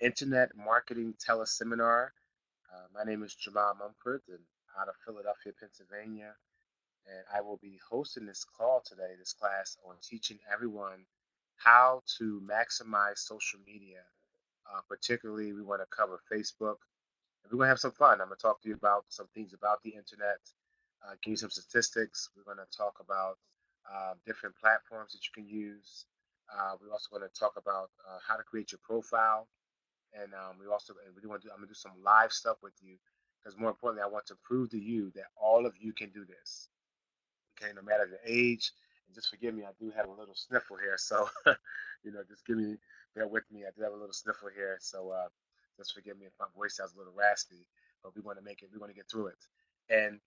Internet Marketing Teleseminar. My name is Jamal Mumford, and out of Philadelphia, Pennsylvania, and I will be hosting this call today, this class on teaching everyone how to maximize social media. Particularly, we want to cover Facebook, and we're going to have some fun. I'm going to talk to you about some things about the internet, give you some statistics. We're going to talk about different platforms that you can use. We're also going to talk about how to create your profile, and we want to do. I'm gonna do some live stuff with you because more importantly, I want to prove to you that all of you can do this. Okay, no matter the age. And just forgive me, I do have a little sniffle here, so just bear with me. I do have a little sniffle here, so just forgive me if my voice sounds a little raspy. But we want to make it. We want to get through it. And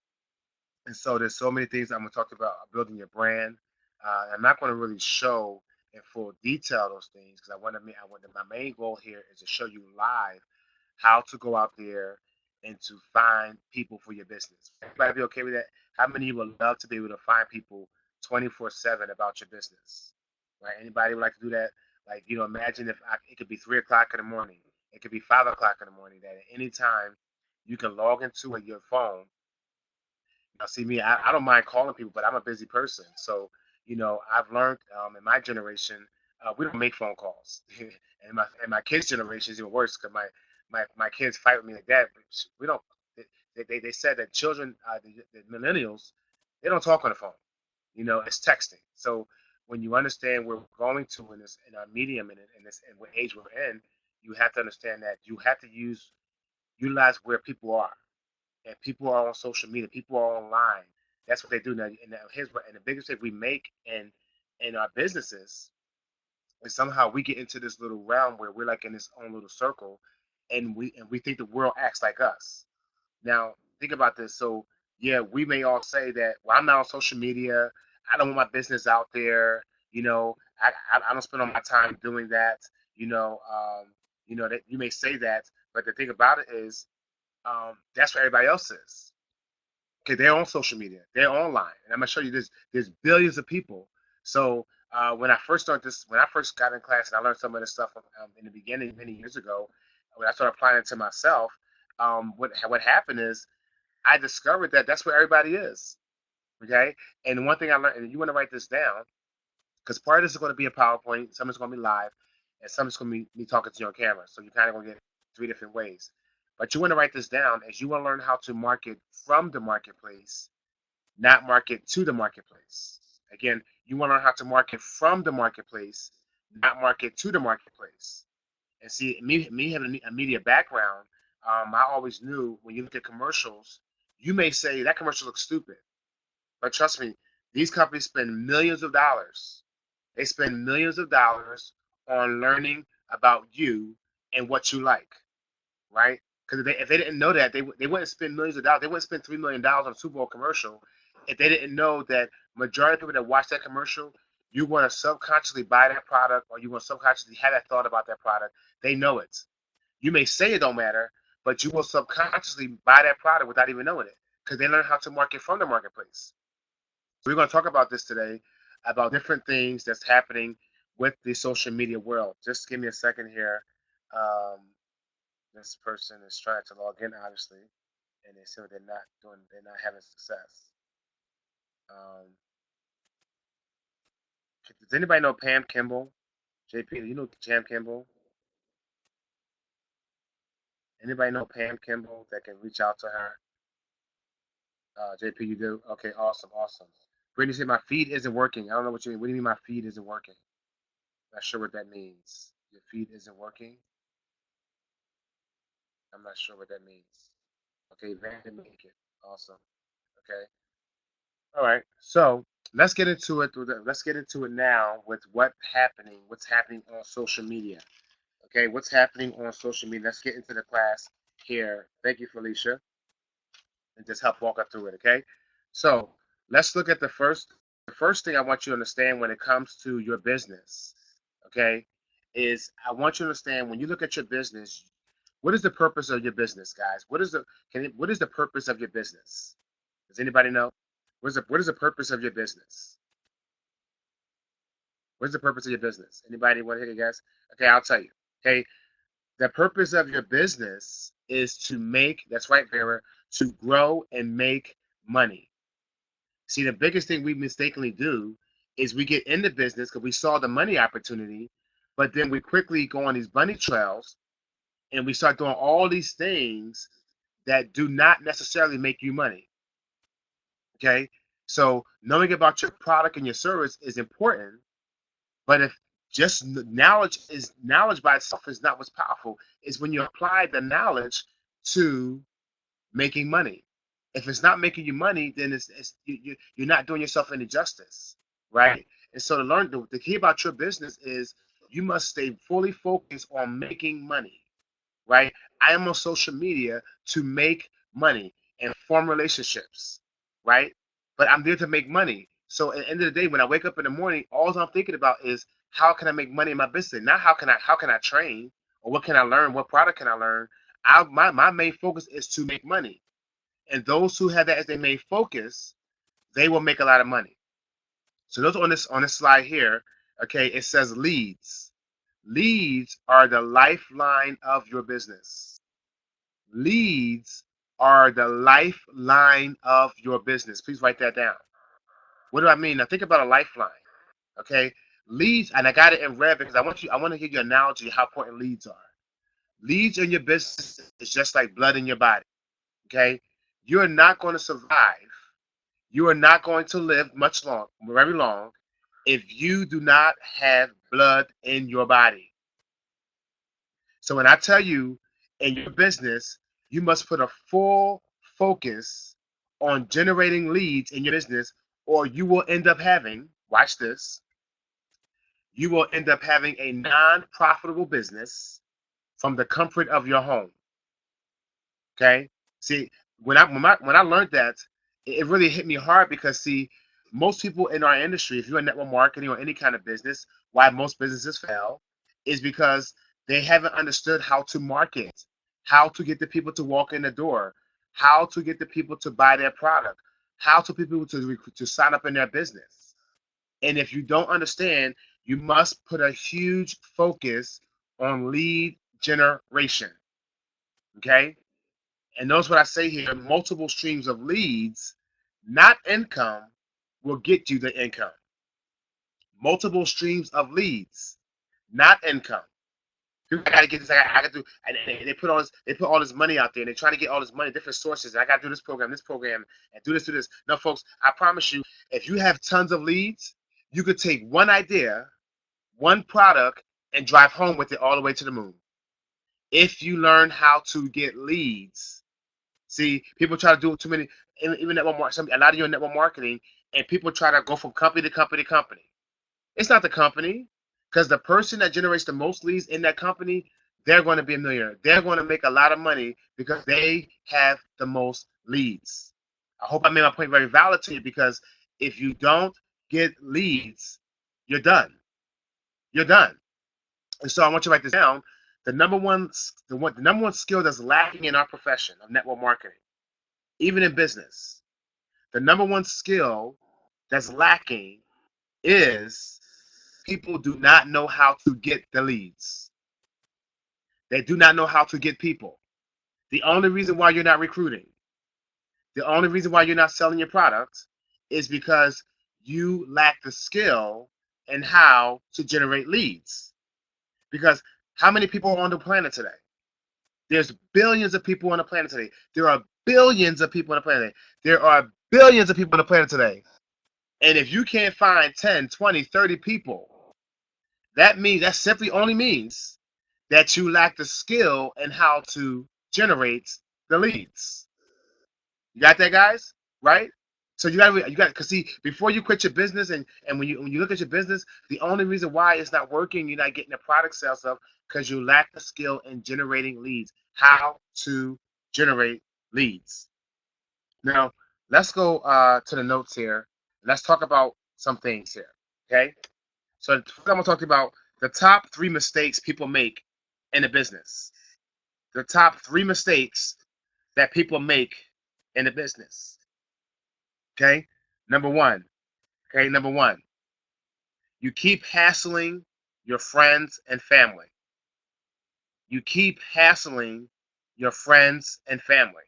and so there's so many things I'm going to talk about building your brand. I'm not going to really show in full detail those things because I want my main goal here is to show you live how to go out there and to find people for your business. Everybody be okay with that? How many of you would love to be able to find people 24/7 about your business? Right? Anybody would like to do that? Like, imagine if it could be 3 o'clock in the morning, it could be 5 o'clock in the morning, that at any time you can log into your phone. Now, see me, I don't mind calling people, but I'm a busy person. So, I've learned in my generation, we don't make phone calls. And my kids' generation is even worse because my kids fight with me like that. We don't. They said that children, the millennials, they don't talk on the phone. It's texting. So when you understand where we're going to in our medium and what age we're in, you have to understand that you have to utilize where people are, and people are on social media, people are online. That's what they do now. And the biggest mistake we make in our businesses is somehow we get into this little realm where we're like in this own little circle, and we think the world acts like us. Now think about this. So yeah, we may all say that. Well, I'm not on social media. I don't want my business out there. I don't spend all my time doing that. That you may say that, but the thing about it is, that's what everybody else is. Okay, they're on social media, they're online, and I'm gonna show you this. There's billions of people. So when I first got in class and I learned some of this stuff in the beginning many years ago, when I started applying it to myself, what happened is I discovered that that's where everybody is. Okay, and one thing I learned, and you want to write this down, because part of this is going to be a PowerPoint, some is going to be live, and some is going to be me talking to you on camera. So you kind of going to get three different ways. But you want to write this down as you want to learn how to market from the marketplace, not market to the marketplace. Again, you want to learn how to market from the marketplace, not market to the marketplace. And see, me having a media background, I always knew when you look at commercials, you may say that commercial looks stupid, but trust me, these companies spend millions of dollars. They spend millions of dollars on learning about you and what you like, right? Because if they didn't know that, they wouldn't spend millions of dollars. They wouldn't spend $3 million on a Super Bowl commercial if they didn't know that majority of people that watch that commercial, you want to subconsciously buy that product or you want to subconsciously have that thought about that product. They know it. You may say it don't matter, but you will subconsciously buy that product without even knowing it because they learn how to market from the marketplace. So we're going to talk about this today, about different things that's happening with the social media world. Just give me a second here. Um, this person is trying to log in, obviously, and they say they're not having success. Um, does anybody know Pam Kimball? JP, do you know Pam Kimball? Anybody know Pam Kimball that can reach out to her? JP, you do? Okay, awesome, awesome. Brittany said my feed isn't working. I don't know what you mean. What do you mean my feed isn't working? Not sure what that means. Your feed isn't working? I'm not sure what that means. Okay, Van make it. Awesome. Okay. All right. So let's get into it. Let's get into it now with what's happening on social media. Okay, what's happening on social media? Let's get into the class here. Thank you, Felicia, and just help walk us through it. Okay. So let's look at the first thing I want you to understand when it comes to your business. Okay, is I want you to understand when you look at your business, what is the purpose of your business, guys? What is the purpose of your business? Does anybody know? What is the purpose of your business? What's the purpose of your business? Anybody want to hear, guys? Okay, I'll tell you. Okay, The purpose of your business is to make, that's right, Vera, to grow and make money. See, the biggest thing we mistakenly do is we get into business because we saw the money opportunity, but then we quickly go on these bunny trails and we start doing all these things that do not necessarily make you money. Okay? So knowing about your product and your service is important, but if just knowledge by itself is not what's powerful, is when you apply the knowledge to making money. If it's not making you money, then you're not doing yourself any justice, right? And so to learn the key about your business is you must stay fully focused on making money, right? I am on social media to make money and form relationships, right? But I'm there to make money. So at the end of the day, when I wake up in the morning, all I'm thinking about is how can I make money in my business? Not how can I train or what can I learn? What product can I learn? My main focus is to make money. And those who have that as their main focus, they will make a lot of money. So those on this slide here, okay, it says leads. Leads are the lifeline of your business. Leads are the lifeline of your business. Please write that down. What do I mean? Now think about a lifeline. Okay, leads, and I got it in red because I want to give you an analogy of how important leads are. Leads in your business is just like blood in your body. Okay, you're not going to survive. You are not going to live very long, if you do not have blood in your body. So when I tell you in your business, you must put a full focus on generating leads in your business, or you will end up having, watch this, you will end up having a non-profitable business from the comfort of your home. Okay? See, when I learned that, it really hit me hard because see, most people in our industry, if you're in network marketing or any kind of business, why most businesses fail is because they haven't understood how to market, how to get the people to walk in the door, how to get the people to buy their product, how to get people to sign up in their business. And if you don't understand, you must put a huge focus on lead generation. Okay? And notice what I say here, multiple streams of leads, not income, will get you the income. Multiple streams of leads, not income. People gotta get this, I gotta do, and they put all this money out there, and they try to get all this money, different sources, and I gotta do this program, and do this. No, folks, I promise you, if you have tons of leads, you could take one idea, one product, and drive home with it all the way to the moon. If you learn how to get leads. See, people try to do too many, even network marketing. A lot of you in network marketing, and people try to go from company to company to company. It's not the company, because the person that generates the most leads in that company, they're going to be a millionaire. They're going to make a lot of money because they have the most leads. I hope I made my point very valid to you, because if you don't get leads, you're done. You're done. And so I want you to write this down. The number one skill that's lacking in our profession of network marketing, even in business, the number one skill that's lacking is people do not know how to get the leads. They do not know how to get people. The only reason why you're not recruiting, the only reason why you're not selling your product is because you lack the skill in how to generate leads. Because how many people are on the planet today? There's billions of people on the planet today. There are billions of people on the planet. There are billions of people on the planet today. And if you can't find 10, 20, 30 people, that simply only means that you lack the skill in how to generate the leads. You got that, guys? Right? So you got because see, before you quit your business, and when you look at your business, the only reason why it's not working, you're not getting the product sales up, because you lack the skill in generating leads. How to generate leads. Now, let's go to the notes here. Let's talk about some things here. Okay? So I'm going to talk about the top 3 mistakes people make in a business. The top 3 mistakes that people make in a business. Okay? Number one. Okay, number one. You keep hassling your friends and family. you keep hassling your friends and family.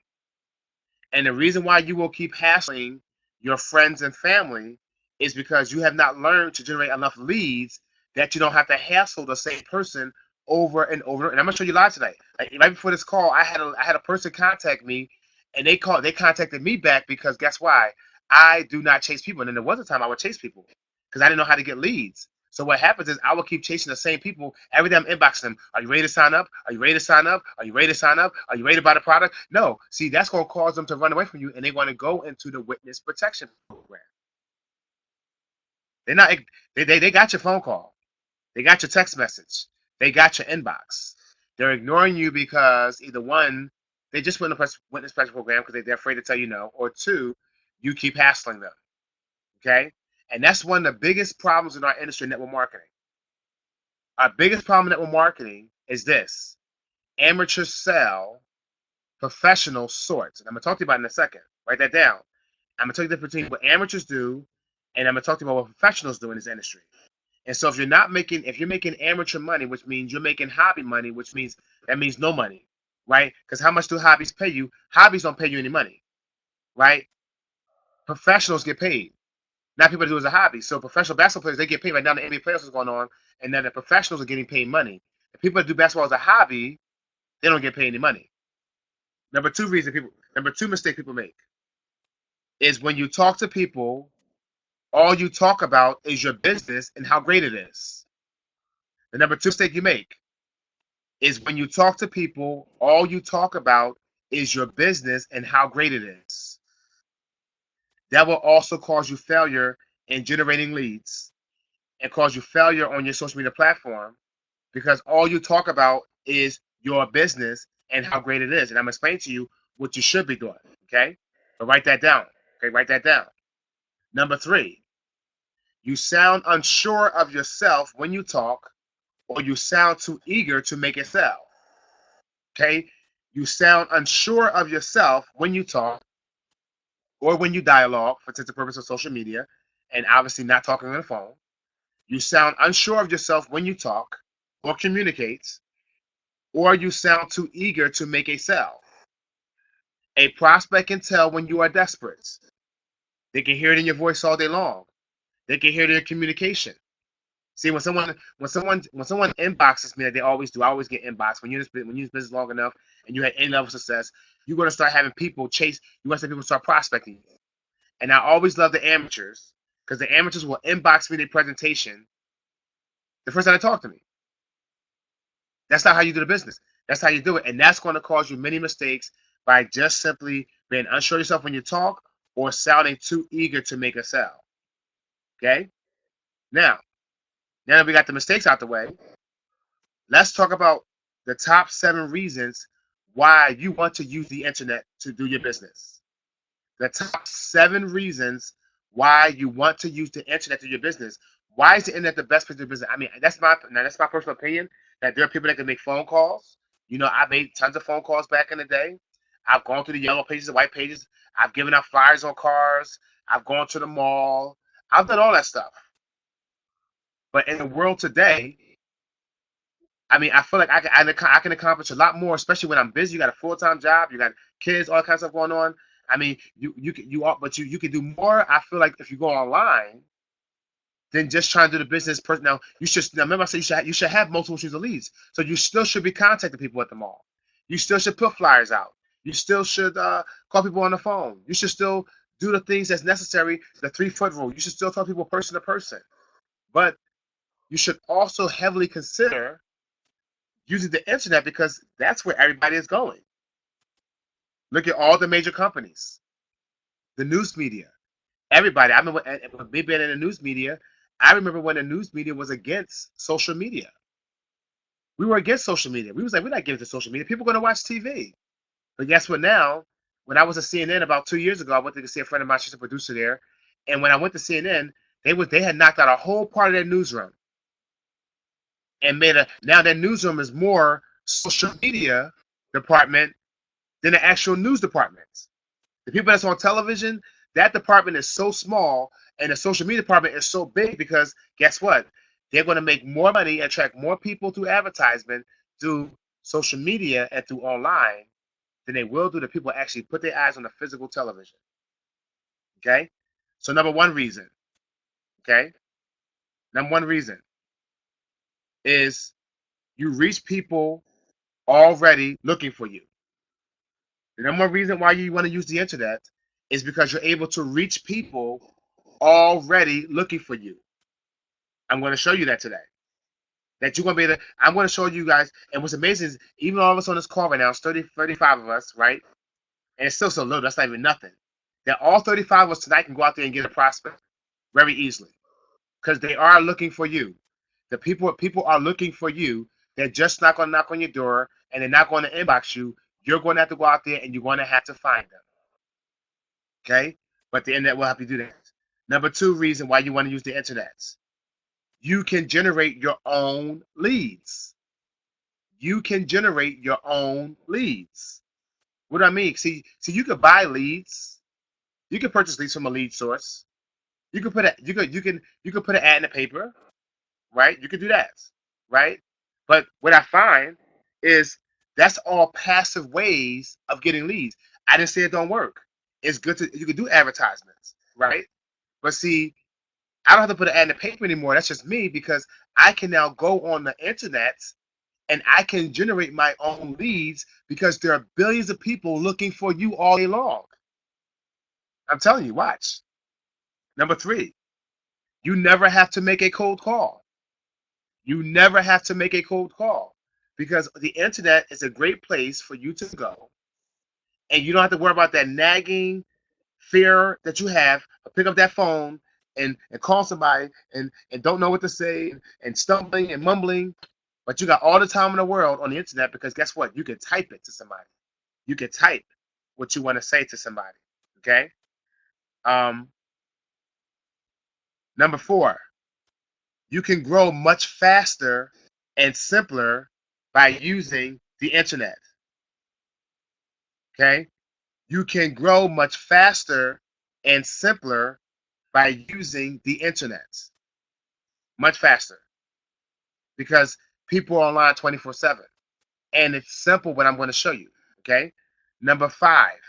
And the reason why you will keep hassling your friends and family is because you have not learned to generate enough leads that you don't have to hassle the same person over and over. And I'm gonna show you live tonight. Like right before this call, I had a person contact me, and they contacted me back because guess why? I do not chase people. And then there was a time I would chase people because I didn't know how to get leads. So what happens is I will keep chasing the same people every time I'm inboxing them. Are you ready to sign up? Are you ready to sign up? Are you ready to sign up? Are you ready to buy the product? No. See, that's going to cause them to run away from you, and they want to go into the witness protection program. They're not. They got your phone call. They got your text message. They got your inbox. They're ignoring you because either one, they just went in the witness protection program because they're afraid to tell you no, or two, you keep hassling them. Okay, and that's one of the biggest problems in our industry, network marketing. Our biggest problem in network marketing is this: amateurs sell, professionals sort. And I'm going to talk to you about it in a second. Write that down. I'm going to tell you the difference between what amateurs do, and I'm going to talk to you about what professionals do in this industry. And so if you're making amateur money, which means you're making hobby money, which means that means no money, right? Because how much do hobbies pay you? Hobbies don't pay you any money, right? Professionals get paid. Not people that do it as a hobby. So professional basketball players, they get paid. Right now the NBA playoffs is going on, and then the professionals are getting paid money. The people that do basketball as a hobby, they don't get paid any money. Number two mistake people make is when you talk to people, all you talk about is your business and how great it is. The number two mistake you make is when you talk to people, all you talk about is your business and how great it is. That will also cause you failure in generating leads and cause you failure on your social media platform because all you talk about is your business and how great it is. And I'm going to explain to you what you should be doing, okay? But write that down, okay? Write that down. Number three, you sound unsure of yourself when you talk, or you sound too eager to make it sell, okay? You sound unsure of yourself when you talk or when you dialogue for the purpose of social media, and obviously not talking on the phone. You sound unsure of yourself when you talk or communicate, or you sound too eager to make a sell. A prospect can tell when you are desperate. They can hear it in your voice all day long. They can hear it in your communication. See, when someone inboxes me, like they always do, I always get inboxed. When you're in this business long enough and you had any level of success, you're going to start having people chase. You want to see people start prospecting you. And I always love the amateurs because the amateurs will inbox me their presentation the first time they talk to me. That's not how you do the business. That's how you do it. And that's going to cause you many mistakes by just simply being unsure of yourself when you talk or sounding too eager to make a sell. Okay? Now that we got the mistakes out the way, let's talk about the top 7 reasons why you want to use the internet to do your business. The top 7 reasons why you want to use the internet to do your business. Why is the internet the best place to do business? I mean, that's my personal opinion, that there are people that can make phone calls. You know, I made tons of phone calls back in the day. I've gone through the yellow pages, the white pages. I've given out flyers on cars. I've gone to the mall. I've done all that stuff. But in the world today, I mean, I feel like I can accomplish a lot more, especially when I'm busy. You got a full-time job, you got kids, all kinds of stuff going on. I mean, you can do more. I feel like if you go online than just trying to do the business person. Now remember I said you should have multiple streams of leads. So you still should be contacting people at the mall. You still should put flyers out. You still should call people on the phone. You should still do the things that's necessary. The 3-foot rule. You should still talk to people person to person. But you should also heavily consider using the internet because that's where everybody is going. Look at all the major companies, the news media, everybody. I remember when me being in the news media, I remember when the news media was against social media. We were against social media. We was like, we're not giving to social media. People are going to watch TV. But guess what now? When I was at CNN about 2 years ago, I went to see a friend of mine. She's a producer there. And when I went to CNN, they had knocked out a whole part of their newsroom. And now their newsroom is more social media department than the actual news departments. The people that's on television, that department is so small, and the social media department is so big because guess what? They're going to make more money, attract more people through advertisement, through social media and through online than they will do the people actually put their eyes on the physical television. Okay? So number one reason, okay? Number one reason is you reach people already looking for you. The number one reason why you want to use the internet is because you're able to reach people already looking for you. I'm going to show you that today. That you're going to be able to, I'm going to show you guys. And what's amazing is even all of us on this call right now, it's 35 of us, right? And it's still so little, that's not even nothing. That all 35 of us tonight can go out there and get a prospect very easily because they are looking for you. The people are looking for you. They're just not going to knock on your door and they're not going to inbox you. You're going to have to go out there and you're going to have to find them. Okay? But the internet will help you do that. Number two reason why you want to use the internet. You can generate your own leads. You can generate your own leads. What do I mean? See, you could buy leads. You can purchase leads from a lead source. You can put an ad in the paper, right? You could do that, right? But what I find is that's all passive ways of getting leads. I didn't say it don't work. It's good to you can do advertisements, right? But see, I don't have to put an ad in the paper anymore. That's just me because I can now go on the internet and I can generate my own leads because there are billions of people looking for you all day long. I'm telling you, watch. Number three, you never have to make a cold call. You never have to make a cold call because the internet is a great place for you to go and you don't have to worry about that nagging fear that you have to pick up that phone and call somebody and don't know what to say and stumbling and mumbling. But you got all the time in the world on the internet because guess what? You can type it to somebody. You can type what you want to say to somebody. Okay? Um, Number four, you can grow much faster and simpler by using the internet. Okay? You can grow much faster and simpler by using the internet. Much faster because people are online 24/7. And it's simple what I'm going to show you. Okay? Number five,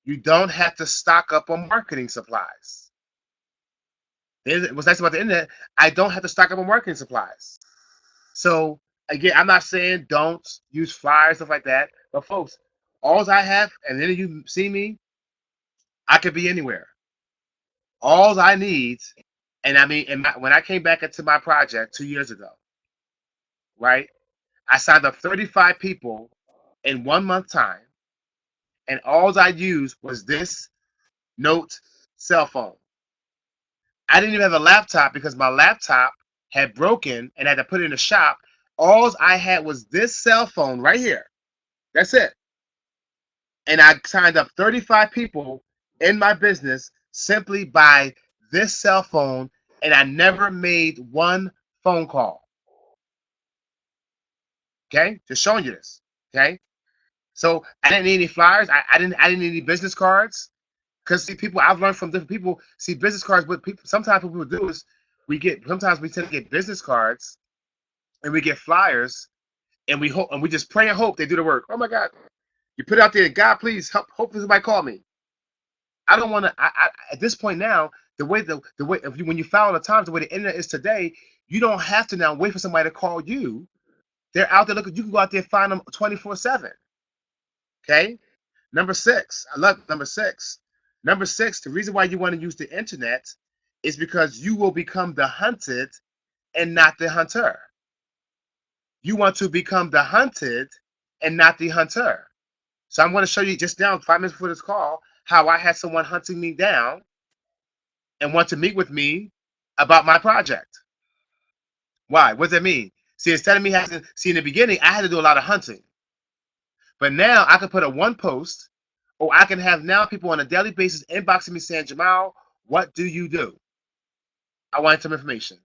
you don't have to stock up on marketing supplies. What's nice about the internet, I don't have to stock up on marketing supplies. So again, I'm not saying don't use flyers, stuff like that. But folks, all I have, and then you see me, I could be anywhere. All I need, and I mean, when I came back into my project 2 years ago, right? I signed up 35 people in 1 month time, and all I used was this Note cell phone. I didn't even have a laptop because my laptop had broken and I had to put it in the shop. All I had was this cell phone right here. That's it. And I signed up 35 people in my business simply by this cell phone, and I never made one phone call. Okay, just showing you this. Okay, so I didn't need any flyers. I didn't need any business cards. Because see, people I've learned from different people. See, business cards. What people sometimes what people do is sometimes we tend to get business cards and we get flyers and we hope and we just pray and hope they do the work. Oh my God, you put it out there, God, please help. Hope somebody call me. I don't want to. At this point now, the way when you follow the times, the way the internet is today, you don't have to now wait for somebody to call you. They're out there looking. You can go out there and find them 24/7. Okay. Number six. I love number six. Number six. The reason why you want to use the internet is because you will become the hunted and not the hunter. You want to become the hunted and not the hunter. So I'm going to show you just now, 5 minutes before this call, how I had someone hunting me down and want to meet with me about my project. Why? What does that mean? See, instead of me having to see in the beginning, I had to do a lot of hunting. But now I can put a one post, or I can have now people on a daily basis inboxing me saying, Jamal, what do you do? I want some information,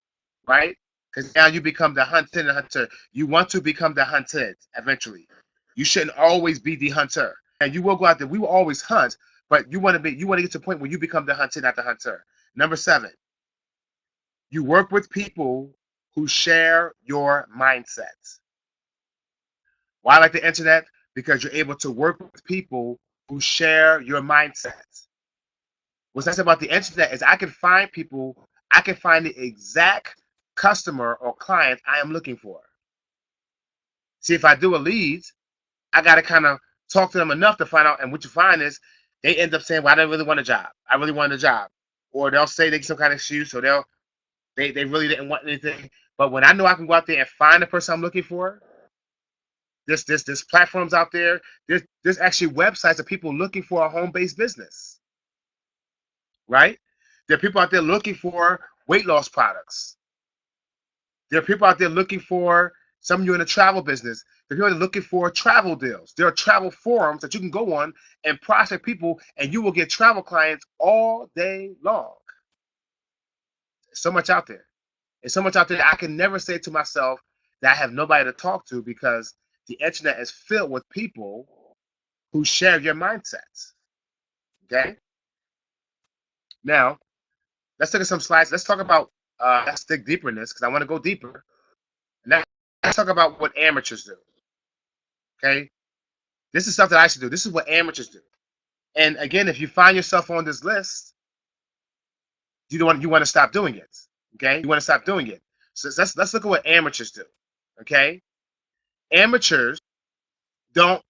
right? Because now you become the hunted and hunter. You want to become the hunted eventually. You shouldn't always be the hunter. And you will go out there. We will always hunt, but you want to get to a point where you become the hunted, not the hunter. Number seven, you work with people who share your mindset. Why I like the internet? Because you're able to work with people who share your mindset. What's nice about the internet is I can find people, I can find the exact customer or client I am looking for. See, if I do a lead, I got to kind of talk to them enough to find out. And what you find is they end up saying, well, I didn't really want a job. I really wanted a job. Or they'll say they get some kind of excuse, or they really didn't want anything. But when I know I can go out there and find the person I'm looking for, there's platforms out there. There's actually websites of people looking for a home-based business, right? There are people out there looking for weight loss products. There are people out there looking for some of you in the travel business. There are people looking for travel deals. There are travel forums that you can go on and prospect people, and you will get travel clients all day long. There's so much out there. There's so much out there that I can never say to myself that I have nobody to talk to, because the internet is filled with people who share your mindsets. Okay? Now, let's look at some slides. Let's talk about, let's dig deeper in this because I want to go deeper. And let's talk about what amateurs do. Okay? This is stuff that I should do. This is what amateurs do. And again, if you find yourself on this list, you want to stop doing it. Okay? You want to stop doing it. So let's look at what amateurs do. Okay? Amateurs don't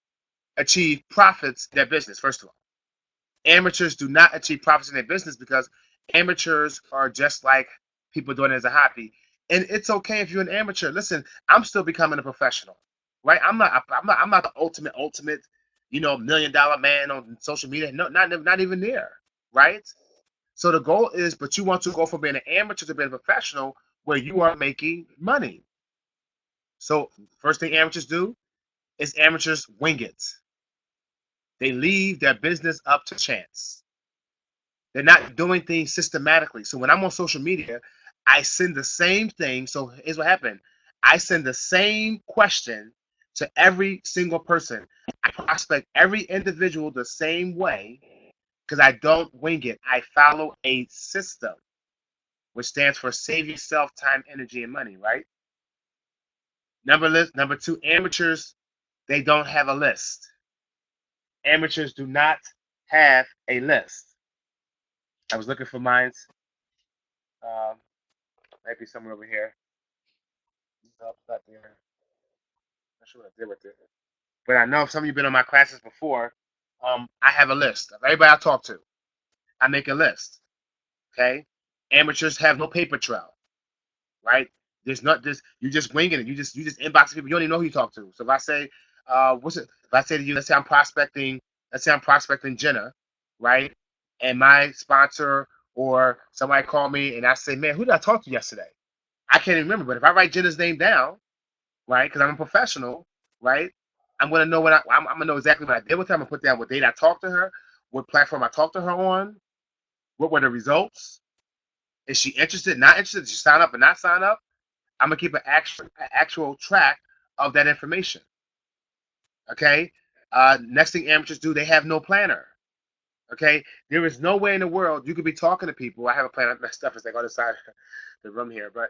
achieve profits in their business, first of all. Amateurs do not achieve profits in their business because amateurs are just like people doing it as a hobby. And it's okay if you're an amateur. Listen, I'm still becoming a professional, right? I'm not the ultimate, $1 million man on social media. No, not even there, right? So the goal is, but you want to go from being an amateur to being a professional where you are making money. So first thing amateurs do is amateurs wing it. They leave their business up to chance. They're not doing things systematically. So when I'm on social media, I send the same thing. So here's what happened. I send the same question to every single person. I prospect every individual the same way because I don't wing it. I follow a system, which stands for save yourself time, energy, and money, right? Number two, amateurs, they don't have a list. Amateurs do not have a list. I was looking for mines. Maybe somewhere over here. Nope, not there. Not sure what I did with it. But I know if some of you have been on my classes before, I have a list of everybody I talk to. I make a list. Okay? Amateurs have no paper trail, right? There's not this. You just winging it. You just inbox people. You don't even know who you talk to. So if I say, what's it? If I say to you, let's say I'm prospecting Jenna, right? And my sponsor or somebody call me and I say, man, who did I talk to yesterday? I can't even remember. But if I write Jenna's name down, right? Because I'm a professional, right? I'm gonna know I'm gonna know exactly what I did with her. I'm gonna put down what date I talked to her, what platform I talked to her on, what were the results. Is she interested? Not interested? Did she sign up or not sign up? I'm gonna keep an actual track of that information. Okay. Next thing amateurs do, they have no planner. Okay. There is no way in the world you could be talking to people. I have a planner. That stuff is like on the side of the room here, but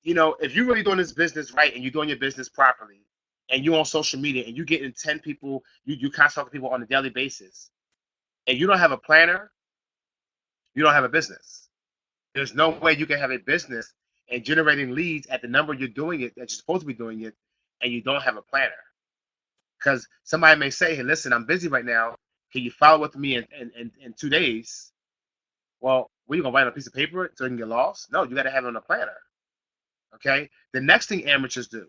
if you're really doing this business right and you're doing your business properly and you're on social media and you're getting 10 people, you contact people on a daily basis, and you don't have a planner, you don't have a business. There's no way you can have a business and generating leads at the number you're doing it, that you're supposed to be doing it, and you don't have a planner. Because somebody may say, hey, listen, I'm busy right now. Can you follow with me in 2 days? Well, what are you going to write on a piece of paper so you can get lost? No, you got to have it on a planner. Okay? The next thing amateurs do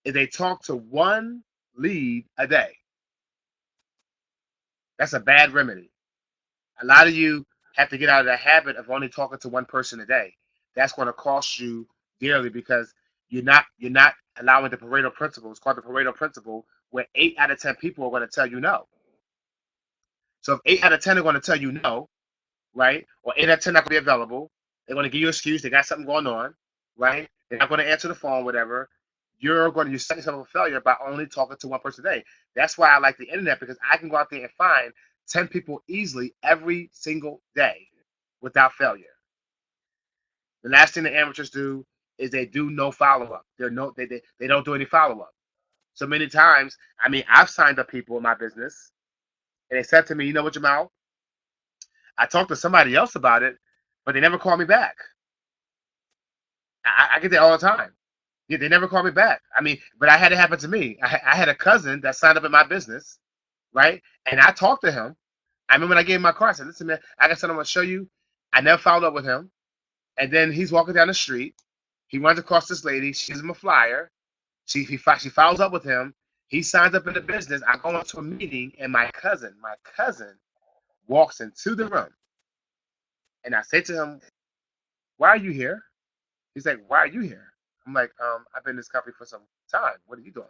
is they talk to one lead a day. That's a bad remedy. A lot of you have to get out of the habit of only talking to one person a day. That's going to cost you dearly because you're not allowing the Pareto principle. It's called the Pareto principle, where 8 out of 10 people are going to tell you no. So if 8 out of 10 are going to tell you no, right, or 8 out of 10 not going to be available, they're going to give you an excuse. They got something going on, right? They're not going to answer the phone, whatever. You're set yourself up a failure by only talking to one person a day. That's why I like the internet, because I can go out there and find 10 people easily every single day without failure. The last thing the amateurs do is they do no follow-up. They don't do any follow-up. So many times, I mean, I've signed up people in my business, and they said to me, you know what, Jamal? I talked to somebody else about it, but they never called me back. I get that all the time. Yeah, they never called me back. I mean, but I had it happen to me. I had a cousin that signed up in my business, right? And I talked to him. I remember when I gave him my car, I said, listen, man, I got something I'm going to show you. I never followed up with him. And then he's walking down the street. He runs across this lady. She gives him a flyer. She follows up with him. He signs up in the business. I go into a meeting, and my cousin walks into the room. And I say to him, why are you here? He's like, why are you here? I'm like, I've been in this company for some time. What are you doing?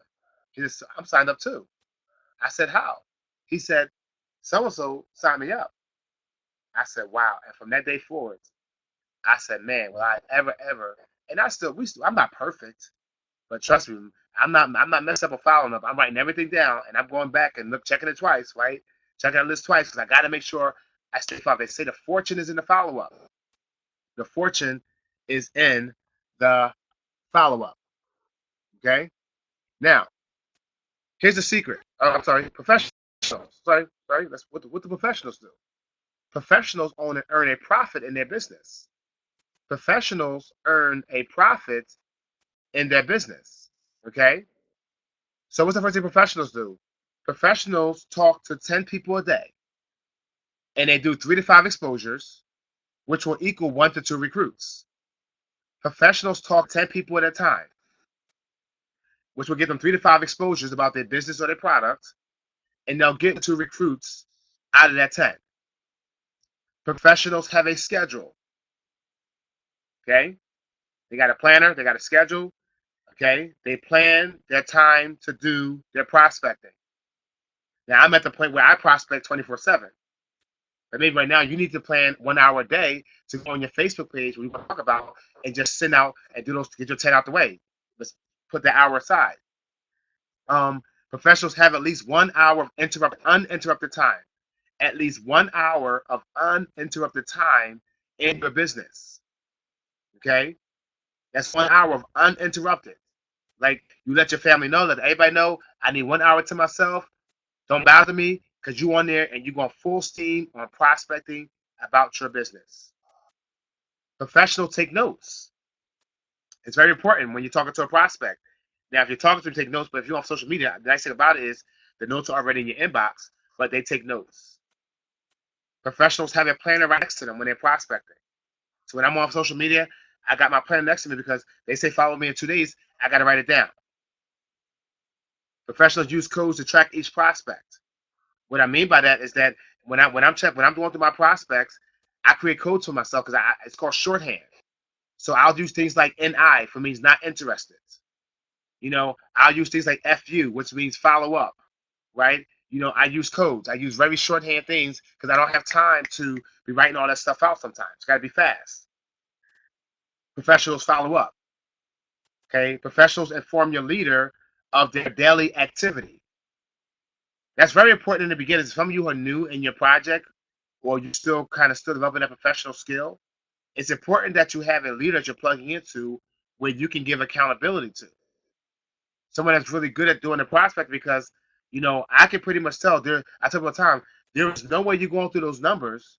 He says, I'm signed up too. I said, how? He said, so-and-so signed me up. I said, wow. And from that day forward, I said, man, will I ever, and I'm not perfect, but trust me, I'm not messing up or following up. I'm writing everything down, and I'm going back and checking it twice, right? Checking that list twice, because I got to make sure I stay followed. They say the fortune is in the follow-up. The fortune is in the follow-up, okay? Now, here's the secret. Oh, I'm sorry, professionals. Sorry. That's what the professionals do. Professionals earn a profit in their business. Professionals earn a profit in their business. Okay? So what's the first thing professionals do? Professionals talk to 10 people a day, and they do 3 to 5 exposures, which will equal 1 to 2 recruits. Professionals talk 10 people at a time, which will give them 3 to 5 exposures about their business or their product, and they'll get 2 recruits out of that 10. Professionals have a schedule. Okay? They got a planner, they got a schedule. Okay? They plan their time to do their prospecting. Now, I'm at the point where I prospect 24/7. But maybe right now you need to plan 1 hour a day to go on your Facebook page where you want to talk about and just send out and do those, get your 10 out the way. Let's put the hour aside. Professionals have at least 1 hour of uninterrupted time. At least 1 hour of uninterrupted time in your business. Okay? That's 1 hour of uninterrupted. Like, you let your family know, let everybody know, I need 1 hour to myself. Don't bother me, because you on there and you're going full steam on prospecting about your business. Professionals take notes. It's very important when you're talking to a prospect. Now, if you're talking to them, take notes, but if you're on social media, the nice thing about it is the notes are already in your inbox, but they take notes. Professionals have a planner right next to them when they're prospecting. So when I'm on social media, I got my planner next to me because they say follow me in 2 days. I got to write it down. Professionals use codes to track each prospect. What I mean by that is that when I'm going through my prospects, I create codes for myself because it's called shorthand. So I'll use things like NI for means not interested. You know, I'll use things like FU, which means follow up, right? You know, I use codes. I use very shorthand things because I don't have time to be writing all that stuff out sometimes. It's got to be fast. Professionals follow up. Okay, professionals inform your leader of their daily activity. That's very important in the beginning. Some of you are new in your project, or you still developing a professional skill. It's important that you have a leader that you're plugging into where you can give accountability to. Someone that's really good at doing the prospect, because, you know, I can pretty much tell I tell all the time, there is no way you're going through those numbers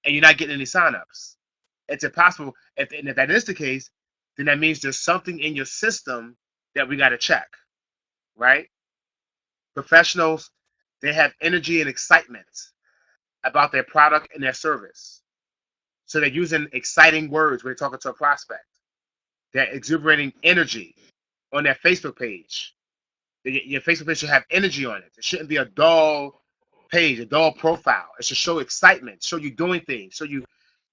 and you're not getting any signups. It's impossible. And if that is the case, then that means there's something in your system that we got to check, right? Professionals, they have energy and excitement about their product and their service. So they're using exciting words when they're talking to a prospect. They're exuberating energy on their Facebook page. Your Facebook page should have energy on it. It shouldn't be a dull page, a dull profile. It should show excitement, show you doing things, show you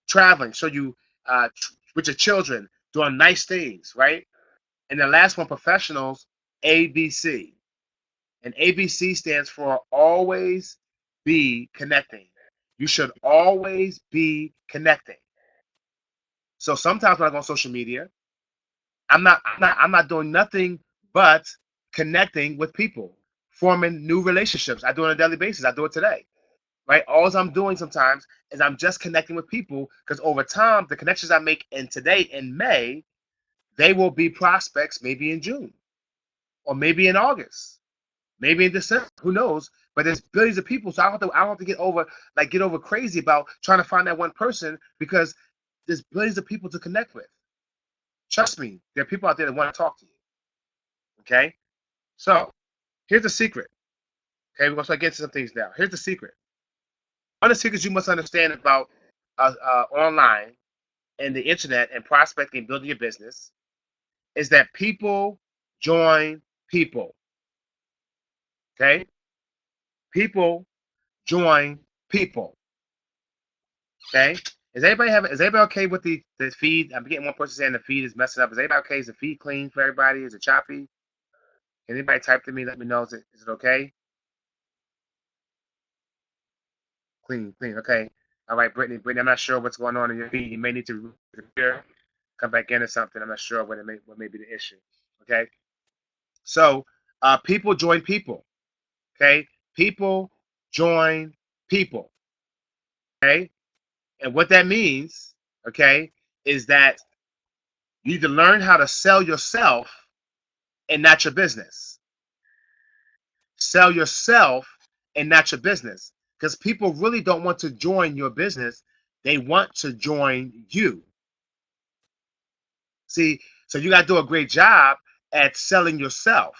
traveling, show you with your children doing nice things, right? And the last one, professionals, ABC. And ABC stands for always be connecting. You should always be connecting. So sometimes when I go on social media, I'm not doing nothing but connecting with people, forming new relationships. I do it on a daily basis. I do it today, right? All I'm doing sometimes is I'm just connecting with people, because over time, the connections I make in today in May they will be prospects maybe in June or maybe in August, maybe in December. Who knows? But there's billions of people, so I don't have to get over crazy about trying to find that one person because there's billions of people to connect with. Trust me, there are people out there that want to talk to you. Okay, so here's the secret. Okay, we're gonna start getting to some things now. Here's the secret. One of the secrets you must understand about online and the internet and prospecting and building your business is that people join people. Okay, people join people. Okay. Is anybody okay with the feed? I'm getting one person saying the feed is messing up. Is anybody okay? Is the feed clean for everybody? Is it choppy? Can anybody type to me? Let me know. Is it okay? Clean, clean. Okay. All right, Brittany. Brittany, I'm not sure what's going on in your feed. You may need to come back in or something. I'm not sure what may be the issue. Okay. So, people join people. Okay. People join people. Okay. And what that means, okay, is that you need to learn how to sell yourself and not your business. Sell yourself and not your business. Because people really don't want to join your business. They want to join you. See, so you got to do a great job at selling yourself.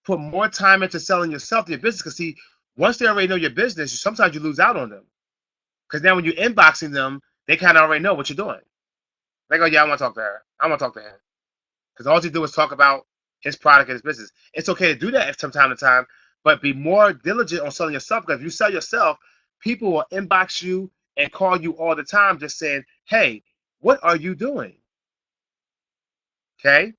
Put more time into selling yourself than your business. Because see, once they already know your business, sometimes you lose out on them. Because now when you're inboxing them, they kind of already know what you're doing. They go, yeah, I want to talk to her. I want to talk to him. Because all you do is talk about his product and his business. It's okay to do that from time to time, but be more diligent on selling yourself. Because if you sell yourself, people will inbox you and call you all the time just saying, hey, what are you doing? Okay.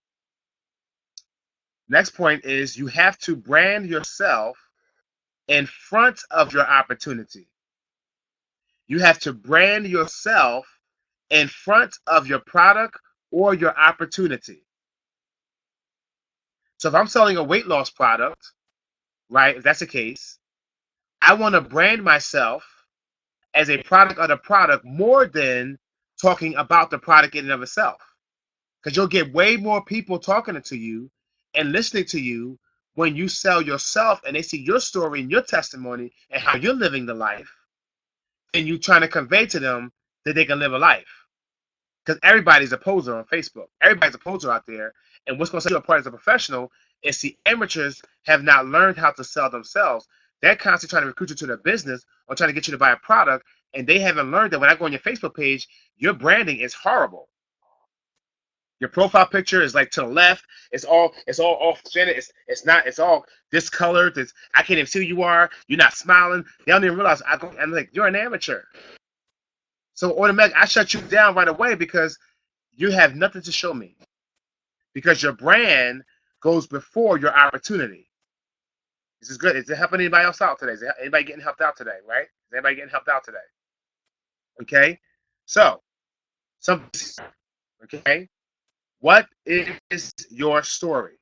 Next point is you have to brand yourself in front of your opportunity. You have to brand yourself in front of your product or your opportunity. So if I'm selling a weight loss product, right, if that's the case, I want to brand myself as a product of the product more than talking about the product in and of itself. Because you'll get way more people talking to you and listening to you when you sell yourself and they see your story and your testimony and how you're living the life, and you trying to convey to them that they can live a life. Because everybody's a poser on Facebook. Everybody's a poser out there. And what's going to set you apart as a professional is the amateurs have not learned how to sell themselves. They're constantly trying to recruit you to their business or trying to get you to buy a product, and they haven't learned that when I go on your Facebook page, your branding is horrible. Your profile picture is like to the left. It's all off center. It's all discolored. I can't even see who you are. You're not smiling. They don't even realize I'm like, you're an amateur. So automatically I shut you down right away because you have nothing to show me. Because your brand goes before your opportunity. This is good. Is it helping anybody else out today? Is anybody getting helped out today, right? Is anybody getting helped out today? Okay. So, okay. What is your story?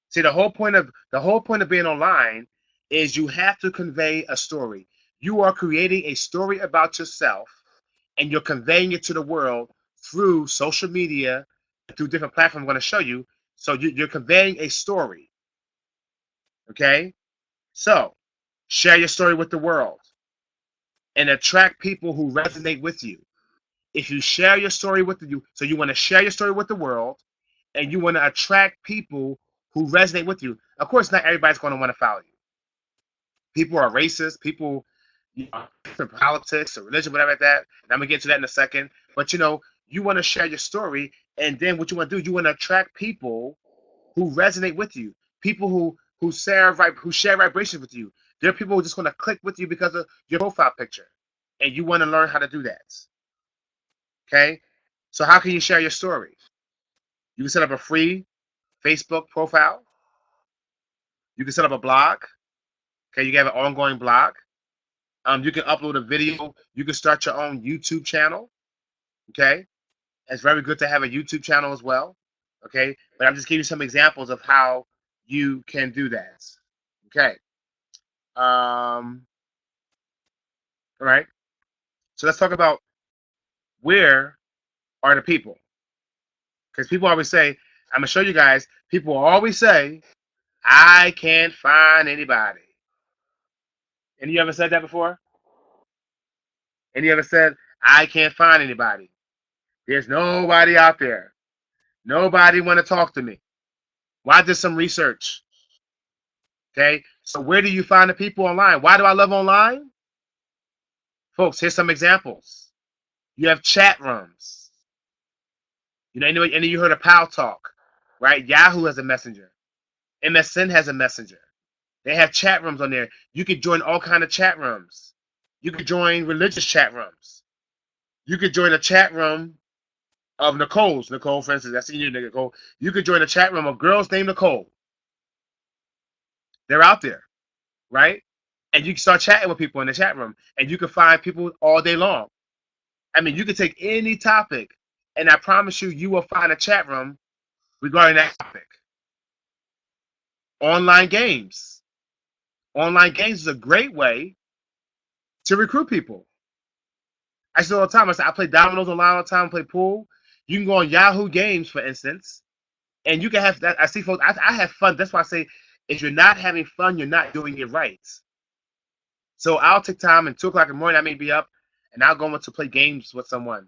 See, the whole point of being online is you have to convey a story. You are creating a story about yourself, and you're conveying it to the world through social media, through different platforms I'm going to show you. So you're conveying a story. Okay? So share your story with the world and attract people who resonate with you. If you share your story with so you want to share your story with the world and you want to attract people who resonate with you. Of course, not everybody's going to want to follow you. People are racist. People, different politics or religion, whatever like that. And I'm gonna get to that in a second. But you want to share your story, and then what you want to do, you want to attract people who resonate with you. People who share vibrations with you. There are people who just want to click with you because of your profile picture, and you want to learn how to do that. Okay, so how can you share your story? You can set up a free Facebook profile. You can set up a blog. Okay, you can have an ongoing blog. You can upload a video. You can start your own YouTube channel. Okay, it's very good to have a YouTube channel as well. Okay, but I'm just giving you some examples of how you can do that. Okay. All right. So let's talk about where are the people. Because people always say, I'm gonna show you guys. People always say, I can't find anybody. Any of you ever said that before? Any of you ever said, I can't find anybody? There's nobody out there. Nobody want to talk to me. Well, I did some research. Okay, so where do you find the people online? Why do I love online? Folks, here's some examples. You have chat rooms. You know, any of you heard of Pal Talk, right? Yahoo has a messenger. MSN has a messenger. They have chat rooms on there. You could join all kind of chat rooms. You could join religious chat rooms. You could join a chat room of Nicole's. Nicole, for instance, that's you, Nicole. You could join a chat room of girls named Nicole. They're out there, right? And you can start chatting with people in the chat room, and you can find people all day long. I mean, you can take any topic, and I promise you, you will find a chat room regarding that topic. Online games. Online games is a great way to recruit people. I say all the time, I play dominoes online all the time, play pool. You can go on Yahoo Games, for instance, and you can have that. I see folks, I have fun. That's why I say, if you're not having fun, you're not doing it right. So I'll take time, and 2 o'clock in the morning, I may be up, and I'll go to play games with someone.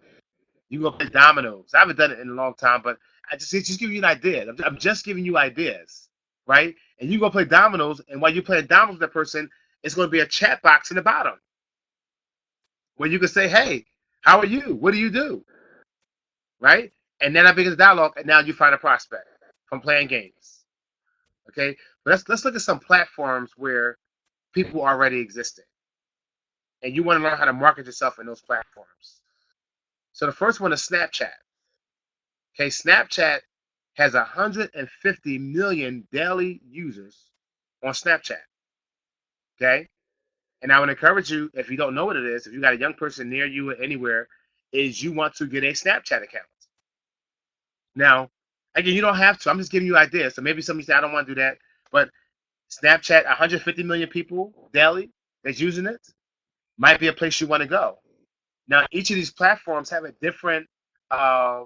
You can go play dominoes. I haven't done it in a long time, but I just give you an idea. I'm just giving you ideas, right? And you go play dominoes, and while you're playing dominoes with that person, it's going to be a chat box in the bottom where you can say, "Hey, how are you? What do you do?" Right? And then that begins a dialogue, and now you find a prospect from playing games. Okay, but let's look at some platforms where people are already existing, and you want to learn how to market yourself in those platforms. So the first one is Snapchat. Okay, Snapchat has 150 million daily users on Snapchat. Okay, and I would encourage you, if you don't know what it is, if you got a young person near you or anywhere, is you want to get a Snapchat account. Now, again, you don't have to. I'm just giving you ideas. So maybe some of you say, I don't want to do that. But Snapchat, 150 million people daily that's using it, might be a place you want to go. Now, each of these platforms have uh,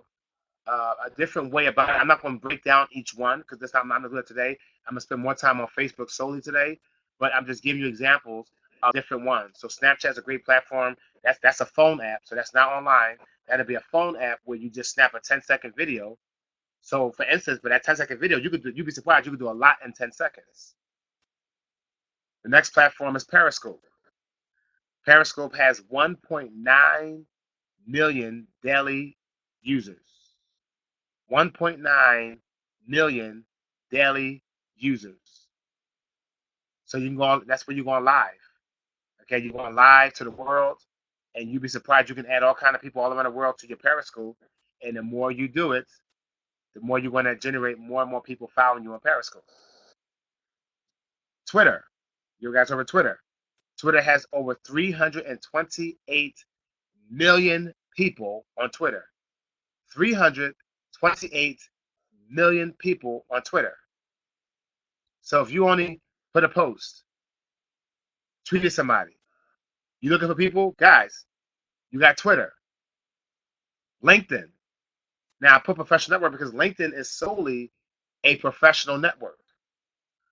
a different way about it. I'm not going to break down each one because that's not I'm going to do it today. I'm going to spend more time on Facebook solely today, but I'm just giving you examples of different ones. So Snapchat's a great platform. That's a phone app, so that's not online. That'll be a phone app where you just snap a 10-second video. So, for instance, for that 10-second video, you'd be surprised you could do a lot in 10 seconds. The next platform is Periscope. Periscope has 1.9 million daily users. 1.9 million daily users. So you can go on, that's where you're going live. Okay, you're going live to the world, and you'd be surprised you can add all kind of people all around the world to your Periscope. And the more you do it, the more you're going to generate more and more people following you on Periscope. Twitter. You guys over Twitter. Twitter has over 328 million people on Twitter. 328 million people on Twitter. So if you only put a post, tweeted somebody, you looking for people, guys, you got Twitter, LinkedIn. Now I put professional network because LinkedIn is solely a professional network.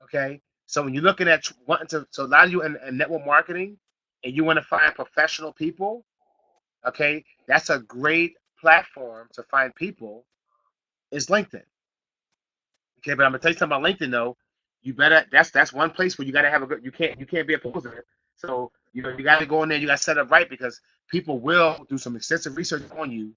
Okay, so when you're looking at wanting to, so a lot of you in network marketing, and you want to find professional people, okay, that's a great platform to find people. Is LinkedIn. Okay, but I'm gonna tell you something about LinkedIn though. You better that's one place where you gotta have a good. You can't be a poser. So you gotta go in there. You gotta set up right because people will do some extensive research on you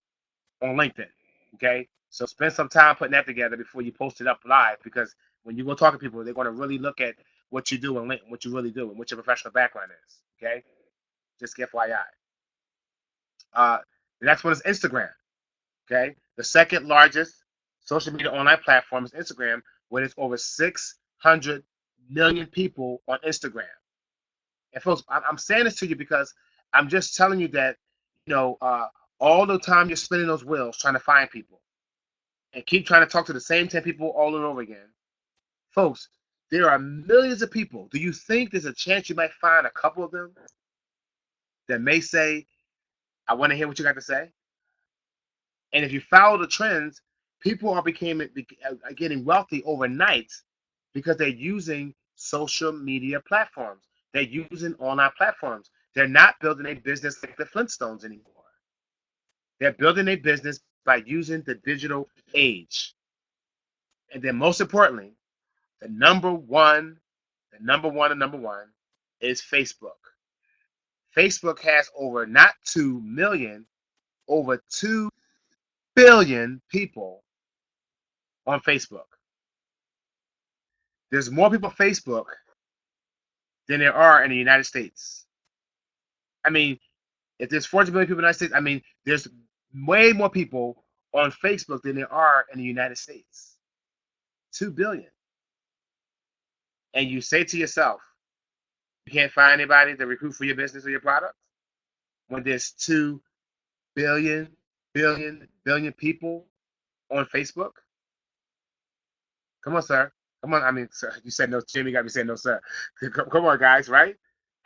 on LinkedIn. Okay, so spend some time putting that together before you post it up live because when you go talk to people, they're gonna really look at what you do and what you really do and what your professional background is. Okay, just FYI. The next one is Instagram. Okay, the second largest social media online platform is Instagram, where there's over 600 million people on Instagram. And folks, I'm saying this to you because I'm just telling you that you know all the time you're spinning those wheels trying to find people and keep trying to talk to the same 10 people all and over again, folks. There are millions of people. Do you think there's a chance you might find a couple of them that may say, "I want to hear what you got to say"? And if you follow the trends, People are getting wealthy overnight because they're using social media platforms. They're using online platforms. They're not building a business like the Flintstones anymore. They're building a business by using the digital age. And then most importantly, the number one is Facebook. Facebook has over not 2 million, over 2 billion people on Facebook. There's more people on Facebook than there are in the United States. I mean, if there's 40 million people in the United States, I mean, there's way more people on Facebook than there are in the United States. 2 billion. And you say to yourself, you can't find anybody to recruit for your business or your product when there's 2 billion people on Facebook? Come on, sir. Come on. I mean, sir, you said no, Jimmy got me saying no, sir. Come on, guys, right?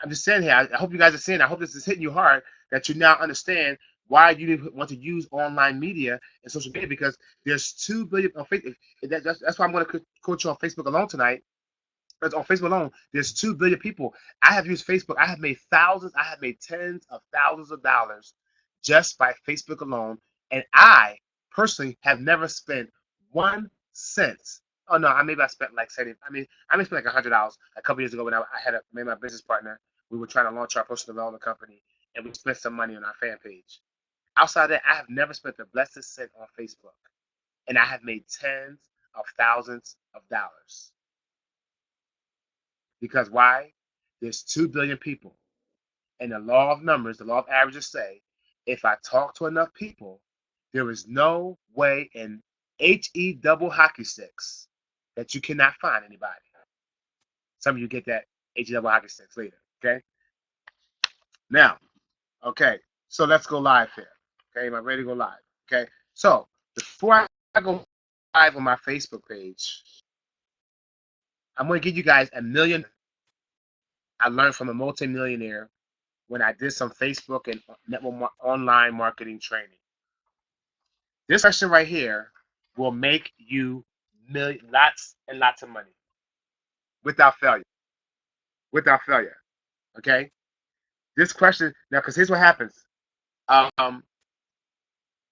I'm just saying here, I hope you guys are seeing, I hope this is hitting you hard, that you now understand why you want to use online media and social media, because there's 2 billion on Facebook. That's why I'm going to coach you on Facebook alone tonight. Because on Facebook alone, there's 2 billion people. I have used Facebook. I have made tens of thousands of dollars just by Facebook alone. And I personally have never spent 1 cent. Oh no, I spent like 70. I may spent like $100 a couple years ago when I had made my business partner. We were trying to launch our personal development company, and we spent some money on our fan page. Outside of that, I have never spent the blessed cent on Facebook, and I have made tens of thousands of dollars. Because why? There's 2 billion people, and the law of numbers, the law of averages say, if I talk to enough people, there is no way in HE double hockey sticks that you cannot find anybody. Some of you get that HE double hockey sticks later, okay? Now, okay, so let's go live here. Okay, am I ready to go live? Okay, so before I go live on my Facebook page, I'm going to give you guys $1 million I learned from a multimillionaire when I did some Facebook and network online marketing training. This question right here will make you lots and lots of money without failure. Without failure. Okay? This question, now, because here's what happens.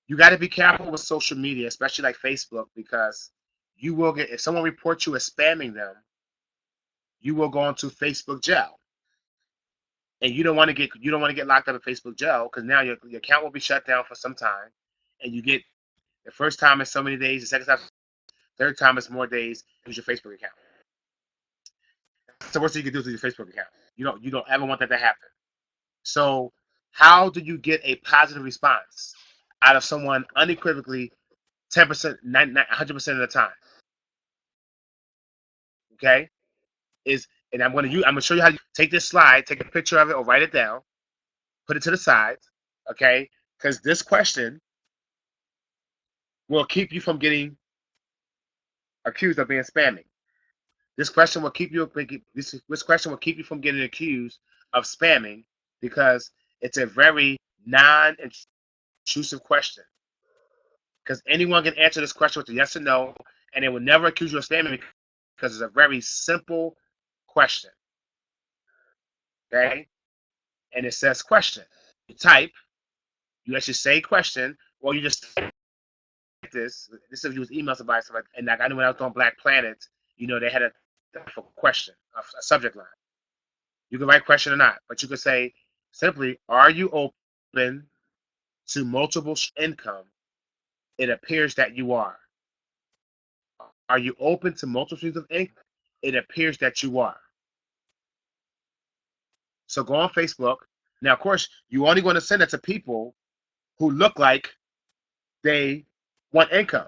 You got to be careful with social media, especially like Facebook, because you will get, if someone reports you as spamming them, you will go into Facebook jail. And you don't want to get locked up in Facebook jail, because now your account will be shut down for some time, and you get, the first time is so many days, the second time, third time is more days. Use your Facebook account. That's the worst thing you can do to your Facebook account. You don't ever want that to happen. So how do you get a positive response out of someone unequivocally 10%, 100% of the time? Okay, and I'm gonna show you how to take this slide, take a picture of it, or write it down, put it to the side. Okay, because this question will keep you from getting accused of being spamming. This question will keep you from getting accused of spamming, because it's a very non-intrusive question. Because anyone can answer this question with a yes or no, and they will never accuse you of spamming, because it's a very simple question. Okay? And it says question. You type, you actually say question, or you just type this. This is use email somebody, and like I know when I was on Black Planet, they had a question, a subject line. You can write question or not, but you can say simply, are you open to multiple income? It appears that you are. Are you open to multiple streams of income? It appears that you are. So go on Facebook. Now, of course, you only want to send it to people who look like they want income.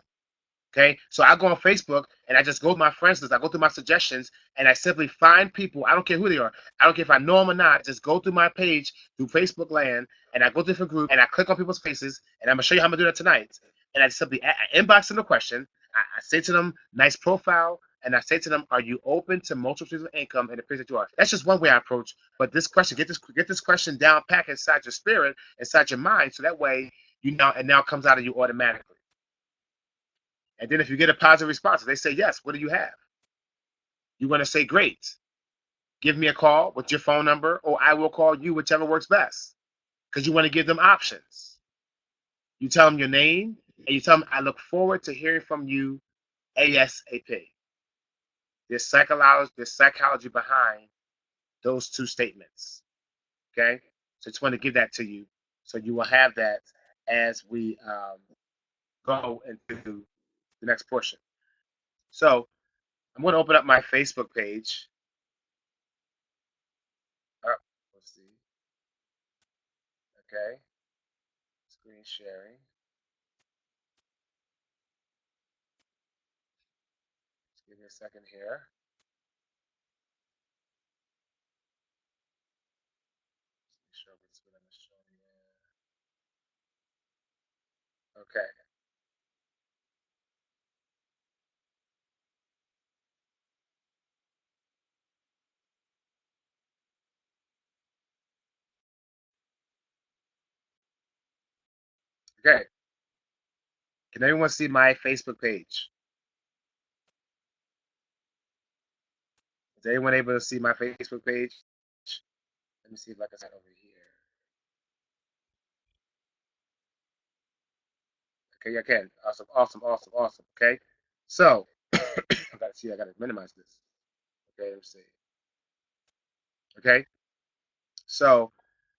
Okay, so I go on Facebook and I just go to my friends list. I go through my suggestions and I simply find people. I don't care who they are. I don't care if I know them or not. Just go through my page through Facebook land, and I go to different groups and I click on people's faces, and I'm gonna show you how I'm gonna do that tonight. And I simply inbox them the question. I say to them, nice profile, and I say to them, are you open to multiple streams of income? And it appears that you are. That's just one way I approach. But this question, get this question down, pack inside your spirit, inside your mind, so that way it now comes out of you automatically. And then if you get a positive response, if they say yes, what do you have? You want to say great. Give me a call with your phone number, or I will call you, whichever works best. Because you want to give them options. You tell them your name, and you tell them, I look forward to hearing from you ASAP. There's psychology behind those two statements. Okay? So I just want to give that to you. So you will have that as we go into the next portion. So I'm going to open up my Facebook page. Oh, let's see. Okay. Screen sharing. Just give me a second here. Make sure it's what I'm showing you. Okay. Okay. Can everyone see my Facebook page? Is anyone able to see my Facebook page? Let me see if I can set over here. Okay, I can. Awesome, awesome, awesome, awesome. Okay. So I gotta minimize this. Okay, let's see. Okay. So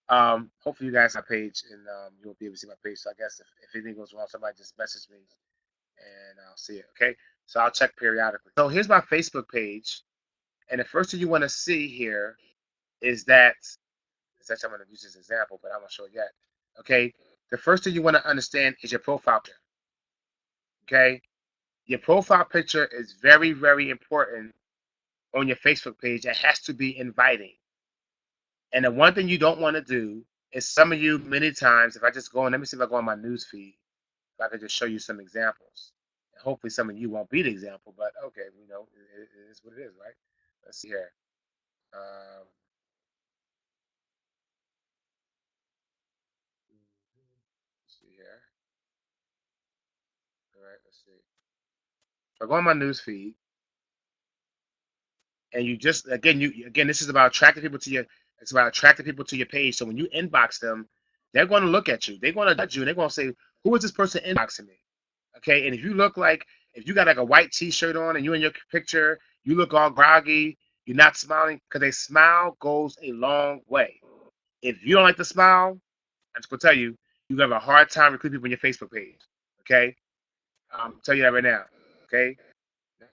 hopefully you guys have a page and you'll be able to see my page. So I guess if anything goes wrong, somebody just message me and I'll see it. Okay. So I'll check periodically. So here's my Facebook page. And the first thing you want to see here is that, it's actually I'm going to use this example, but I won't show it yet. Okay. The first thing you want to understand is your profile picture. Okay. Your profile picture is very, very important on your Facebook page. It has to be inviting. And the one thing you don't want to do is some of you many times, if I just go on, let me see if I go on my news feed, if I could just show you some examples. And hopefully some of you won't be the example, but okay, we know it is what it is, right? Let's see here. Let's see here. All right, let's see. If I go on my news feed, and you just again, this is about attracting people to your. It's about attracting people to your page. So when you inbox them, they're going to look at you. They're going to judge you, and they're going to say, "Who is this person inboxing me?" Okay, and if you look like if you got like a white T-shirt on and you in your picture, you look all groggy, you're not smiling because a smile goes a long way. If you don't like to smile, I'm just gonna tell you, you have a hard time recruiting people on your Facebook page. Okay, I'll tell you that right now. Okay,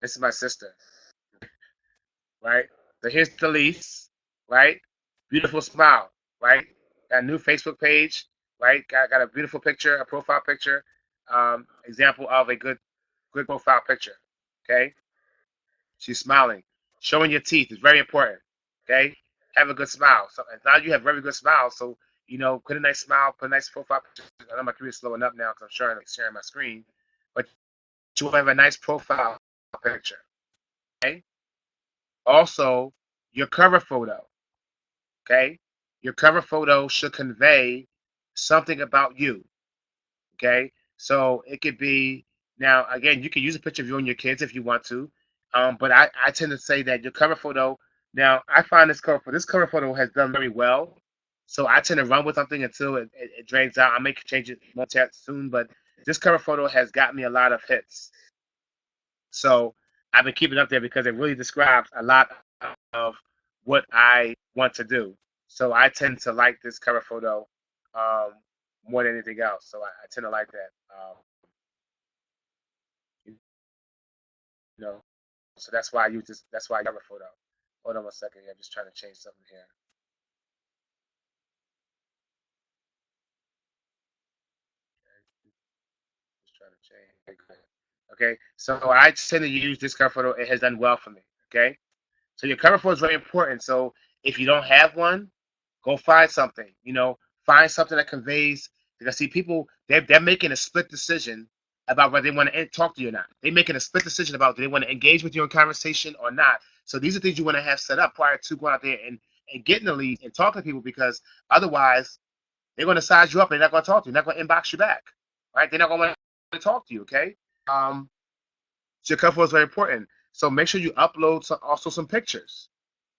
this is my sister, right? So here's Delise, right? Beautiful smile, right? Got a new Facebook page, right? Got a beautiful picture, a profile picture, example of a good profile picture. Okay, she's smiling, showing your teeth is very important. Okay, have a good smile. So now you have very good smile. So put a nice smile, put a nice profile picture. I know my computer's slowing up now because I'm sharing my screen, but you have a nice profile picture. Okay. Also, your cover photo. Okay, your cover photo should convey something about you. Okay, so it could be now again you can use a picture of you and your kids if you want to, but I tend to say that your cover photo. Now I find this cover photo has done very well, so I tend to run with something until it drags out. I may change it much soon, but this cover photo has got me a lot of hits. So I've been keeping it up there because it really describes a lot of what I want to do. So I tend to like this cover photo um, more than anything else. So I tend to like that. You know, so that's why I use this. That's why I cover photo. Hold on one second. I'm just trying to change something here. Okay, just trying to change. Okay, good. Okay, so I tend to use this cover photo. It has done well for me. Okay, so your cover photo is very important. So if you don't have one, go find something. Find something that conveys. Because see, people they're making a split decision about whether they want to talk to you or not. They're making a split decision about do they want to engage with you in conversation or not. So these are things you want to have set up prior to going out there and getting the lead and talking to people because otherwise they're going to size you up and they're not going to talk to you. They're not going to inbox you back, right? They're not going to want to talk to you. Okay. So your cover photo is very important. So make sure you upload also some pictures.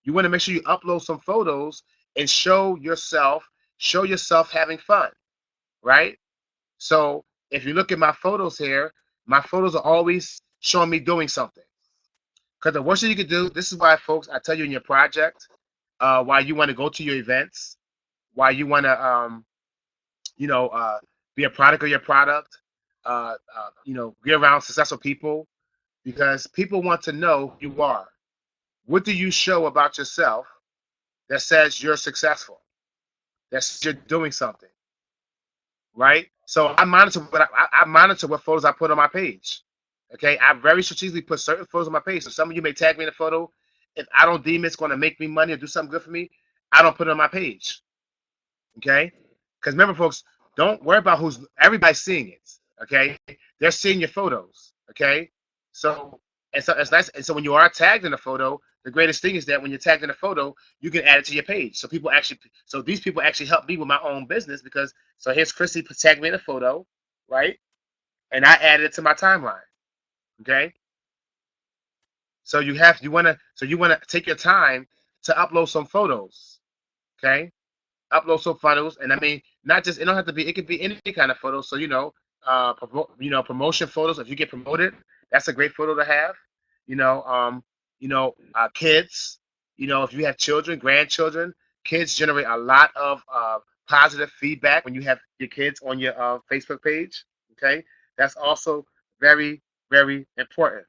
You want to make sure you upload some photos and show yourself having fun, right? So if you look at my photos here, my photos are always showing me doing something. Because the worst thing you can do, this is why, folks, I tell you in your project, why you want to go to your events, why you want to, you know, be a product of your product, be around successful people, because people want to know who you are. What do you show about yourself that says you're successful, that says you're doing something, right? So I monitor what photos I put on my page. Okay, I very strategically put certain photos on my page. So some of you may tag me in a photo. If I don't deem it's going to make me money or do something good for me, I don't put it on my page. Okay, because remember, folks, don't worry about who's everybody's seeing it. Okay, they're seeing your photos. Okay, so it's nice. And so when you are tagged in a photo, the greatest thing is that when you're tagged in a photo, you can add it to your page. So these people actually help me with my own business because so here's Chrissy tagged me in a photo, right? And I added it to my timeline. Okay, so you wanna take your time to upload some photos. Okay, upload some photos, and I mean, not just it don't have to be. It could be any kind of photo. So promotion photos. If you get promoted, that's a great photo to have. Kids. If you have children, grandchildren, kids generate a lot of positive feedback when you have your kids on your Facebook page. Okay, that's also very, very important.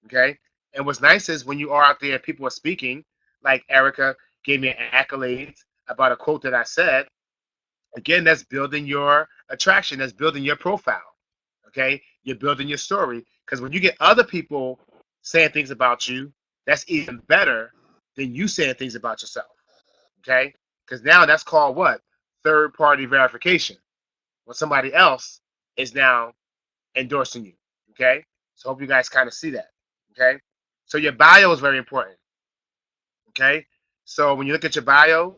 Okay, and what's nice is when you are out there, people are speaking. Like Erica gave me an accolade about a quote that I said. Again, that's building your attraction. That's building your profile. Okay, you're building your story because when you get other people saying things about you, that's even better than you saying things about yourself. Okay, because now that's called what? Third party verification. When somebody else is now endorsing you. Okay, so hope you guys kind of see that. Okay, so your bio is very important. Okay, so when you look at your bio,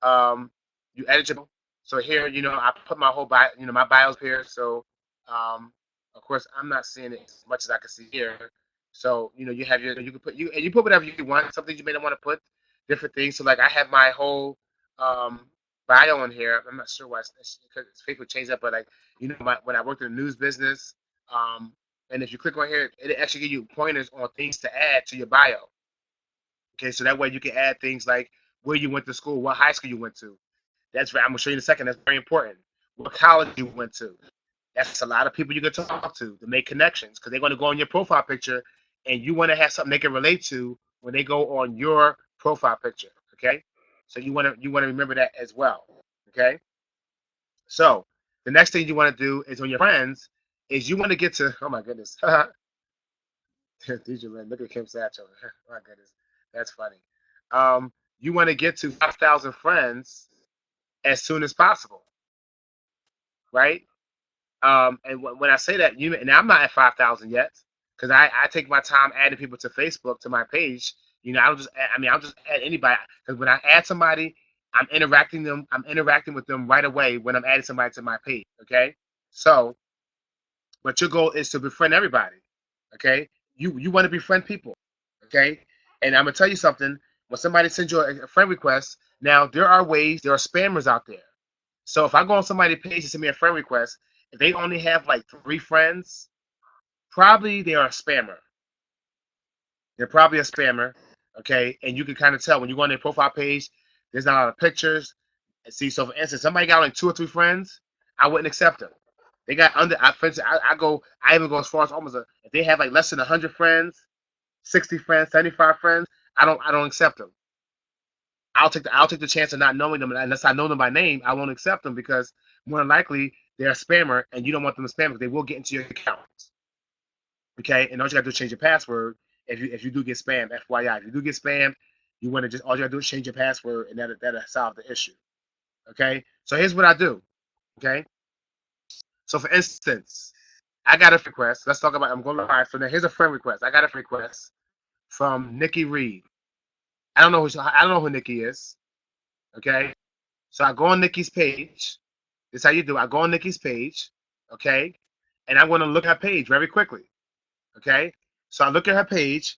um, you edit your bio. So here, I put my whole bio, my bio's here. So, of course, I'm not seeing it as much as I can see here. So, you have you can put and you put whatever you want. Some things you may not want to put, different things. So, like I have my whole bio in here. I'm not sure why because Facebook changed that, but like when I worked in the news business, um, and if you click on here, it actually gives you pointers on things to add to your bio. Okay, so that way you can add things like where you went to school, what high school you went to. I'm gonna show you in a second. That's very important. What college you went to. That's a lot of people you can talk to make connections because they're going to go on your profile picture, and you want to have something they can relate to when they go on your profile picture. Okay, so you want to remember that as well. Okay, so the next thing you want to do is on your friends is you want to get to. Oh my goodness, DJ Lynn, look at Kim Satchel. My goodness, that's funny. You want to get to 5,000 friends as soon as possible, right? And when I say that, and I'm not at 5,000 yet, because I take my time adding people to Facebook to my page. I'll just add anybody because when I add somebody, I'm interacting with them right away when I'm adding somebody to my page. Okay, so but your goal is to befriend everybody. Okay, you want to befriend people. Okay, and I'm gonna tell you something. When somebody sends you a friend request, now there are spammers out there. So if I go on somebody's page and send me a friend request, if they only have like 3 friends, probably they are a spammer. They're probably a spammer, okay? And you can kind of tell when you go on their profile page, there's not a lot of pictures. And see, so for instance, somebody got like 2 or 3 friends, I wouldn't accept them. They got under. I even go as far as almost if they have like less than 100 friends, 60 friends, 75 friends, I don't accept them. I'll take the chance of not knowing them unless I know them by name. I won't accept them because more than likely they're a spammer and you don't want them to spam because they will get into your account. Okay, and all you gotta do is change your password if you do get spammed. FYI, if you do get spammed, you want to just all you gotta do is change your password and that'll solve the issue. Okay, so here's what I do. Okay, so for instance, I got a request. Let's talk about. I'm going live. So now here's a friend request. I got a friend request from Nikki Reed. I don't know who Nikki is. Okay, so I go on Nikki's page. This is how you do it. I go on Nikki's page. Okay, and I'm going to look at her page very quickly. Okay, so I look at her page.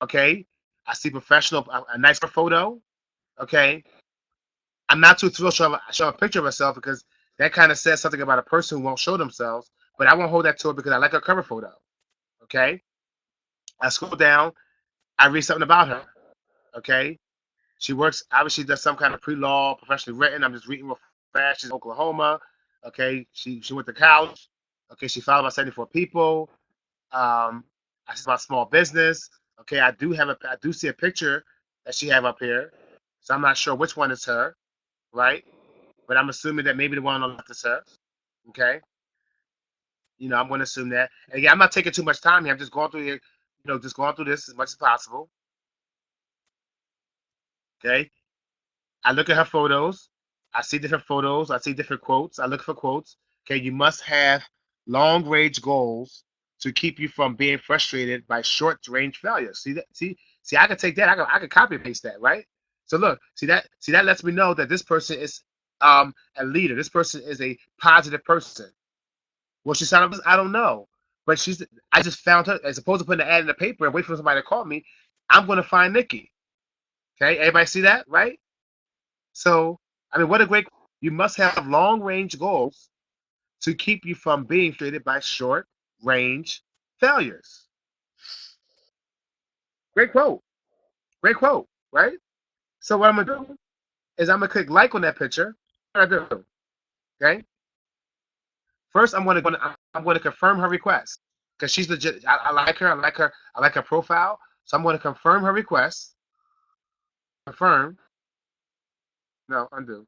Okay, I see professional, a nice photo. Okay, I'm not too thrilled to show a picture of herself because that kind of says something about a person who won't show themselves. But I won't hold that to her because I like her cover photo. Okay, I scroll down. I read something about her. Okay, she works, obviously does some kind of pre-law, professionally written. I'm just reading real fast. She's in Oklahoma. Okay, she went to college. Okay, she followed by 74 people. I see about small business. Okay, I do see a picture that she have up here. So I'm not sure which one is her, right? But I'm assuming that maybe the one on the left is her. Okay, I'm going to assume that. And again, I'm not taking too much time here. I'm just going through here, just going through this as much as possible. Okay, I look at her photos. I see different photos. I see different quotes. I look for quotes. Okay, you must have long range goals to keep you from being frustrated by short range failures. See that? See, I can take that. I can copy and paste that, right? So look, see that lets me know that this person is a leader. This person is a positive person. Well, she sounded, I don't know, but I just found her as opposed to putting an ad in the paper and wait for somebody to call me. I'm going to find Nikki. Okay, everybody see that, right? So, I mean, what a great, you must have long range goals to keep you from being frustrated by short range failures. Great quote. Great quote, right? So, what I'm going to do is I'm going to click like on that picture. What do I do? Okay. First, I'm going to confirm her request because she's legit. I like her. I like her. I like her profile. So, I'm going to confirm her request. Confirm. No, undo.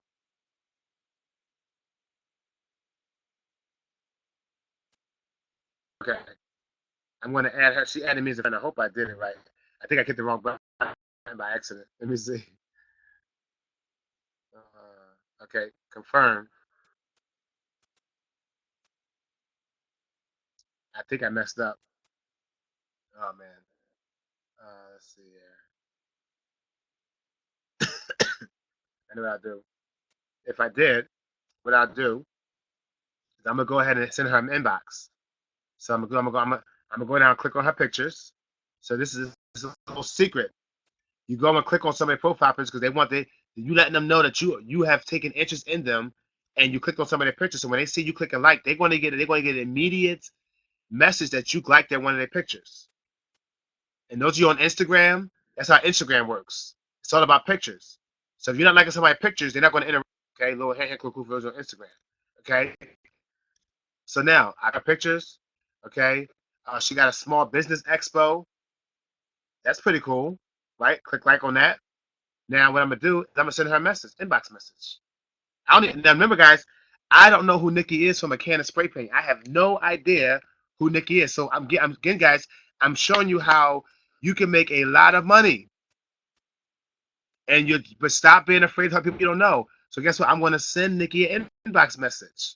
Okay. I'm going to add her. She added me as a friend. I hope I did it right. I think I hit the wrong button by accident. Let me see. Okay, confirm. I think I messed up. Oh man. Let's see here. I know what I'll do. If I did, what I'll do is I'm gonna go ahead and send her an inbox. So I'm gonna go down and click on her pictures. So this is a little secret. You go and click on somebody's profile pictures because they want you letting them know that you have taken interest in them, and you click on somebody's pictures. So when they see you click and like, they're going to get an immediate message that you liked their one of their pictures. And those of you on Instagram, that's how Instagram works. It's all about pictures. So if you're not liking somebody's pictures, they're not going to interact. Okay, little hand cool videos on Instagram. Okay, so now I got pictures. Okay, she got a small business expo. That's pretty cool, right? Click like on that. Now what I'm gonna do is I'm gonna send her a message, inbox message. I don't even, now remember, guys. I don't know who Nikki is from a can of spray paint. I have no idea who Nikki is. So I'm again, guys. I'm showing you how you can make a lot of money but stop being afraid of people you don't know. So guess what? I'm going to send Nikki an inbox message,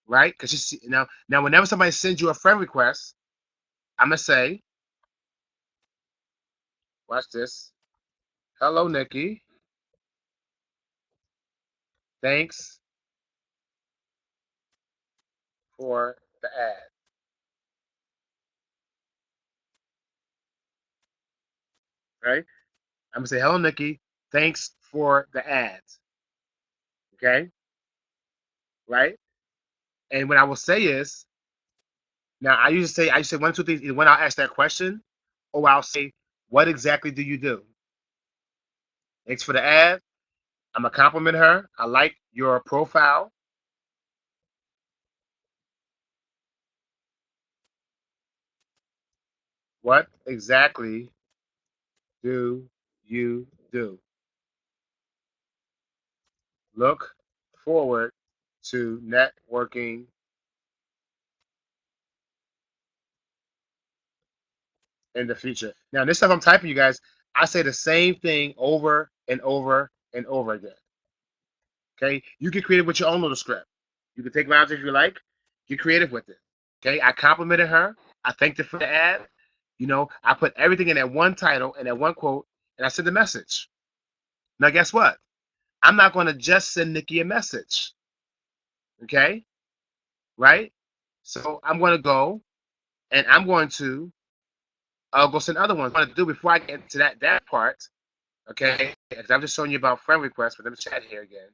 right? Because you see now whenever somebody sends you a friend request, I'm gonna say, watch this. Hello, Nikki. Thanks for the ad. Right? I'm gonna say, hello, Nikki. Thanks for the ads. Okay, right? And what I will say is, now I usually say one of two things. Either when I'll ask that question, or I'll say, what exactly do you do? Thanks for the ad. I'm gonna compliment her. I like your profile. What exactly do you do? Look forward to networking in the future. Now, this stuff I'm typing, you guys, I say the same thing over and over and over again. Okay, you can create it with your own little script. You can take rounds if you like. Get creative with it. Okay, I complimented her. I thanked her for the ad. I put everything in that one title and that one quote, and I sent the message. Now, guess what? I'm not going to just send Nikki a message. Okay, right? So I'm going to go. and I'm going to go send other ones. What I want to do before I get to that part, okay? Because I'm just showing you about friend requests, but let me chat here again.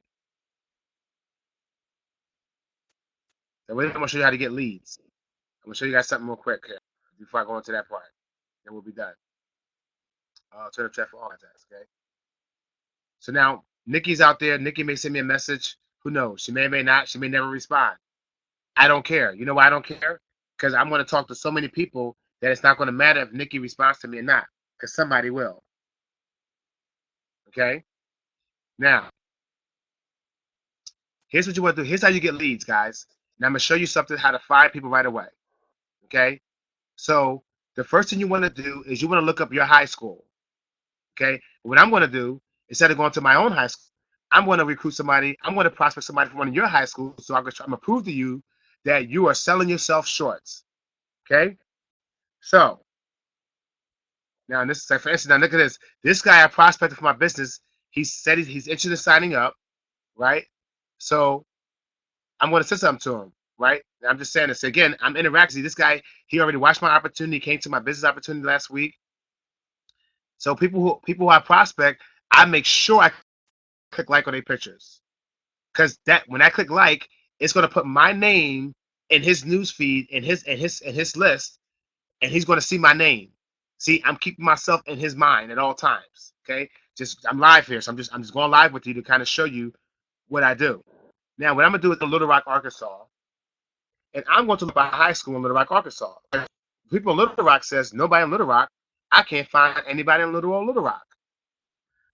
So I'm going to show you how to get leads. I'm going to show you guys something real quick here before I go into that part. Then we'll be done. Turn up chat for all contacts, okay? So now Nikki's out there. Nikki may send me a message. Who knows? She may or may not. She may never respond. I don't care. You know why I don't care? Because I'm going to talk to so many people that it's not going to matter if Nikki responds to me or not. Because somebody will. Okay? Now, here's what you want to do. Here's how you get leads, guys. Now I'm going to show you something how to find people right away. Okay? So the first thing you want to do is you want to look up your high school. Okay? What I'm going to do, instead of going to my own high school, I'm going to recruit somebody. I'm going to prospect somebody from one of your high schools so I'm going to prove to you that you are selling yourself short. Okay? So now this is like, for instance, now look at this. This guy I prospected for my business. He said he's interested in signing up, right? So I'm going to say something to him, right? I'm just saying this again. I'm interacting. This guy, he already watched my opportunity. Came to my business opportunity last week. So people who I prospect, I make sure I click like on their pictures, because that when I click like, it's going to put my name in his news feed, in his list, and he's going to see my name. See, I'm keeping myself in his mind at all times. Okay, I'm live here, so I'm just going live with you to kind of show you what I do. Now, what I'm gonna do is in Little Rock, Arkansas, and I'm going to look at high school in Little Rock, Arkansas. People in Little Rock says nobody in Little Rock. I can't find anybody in Little Rock.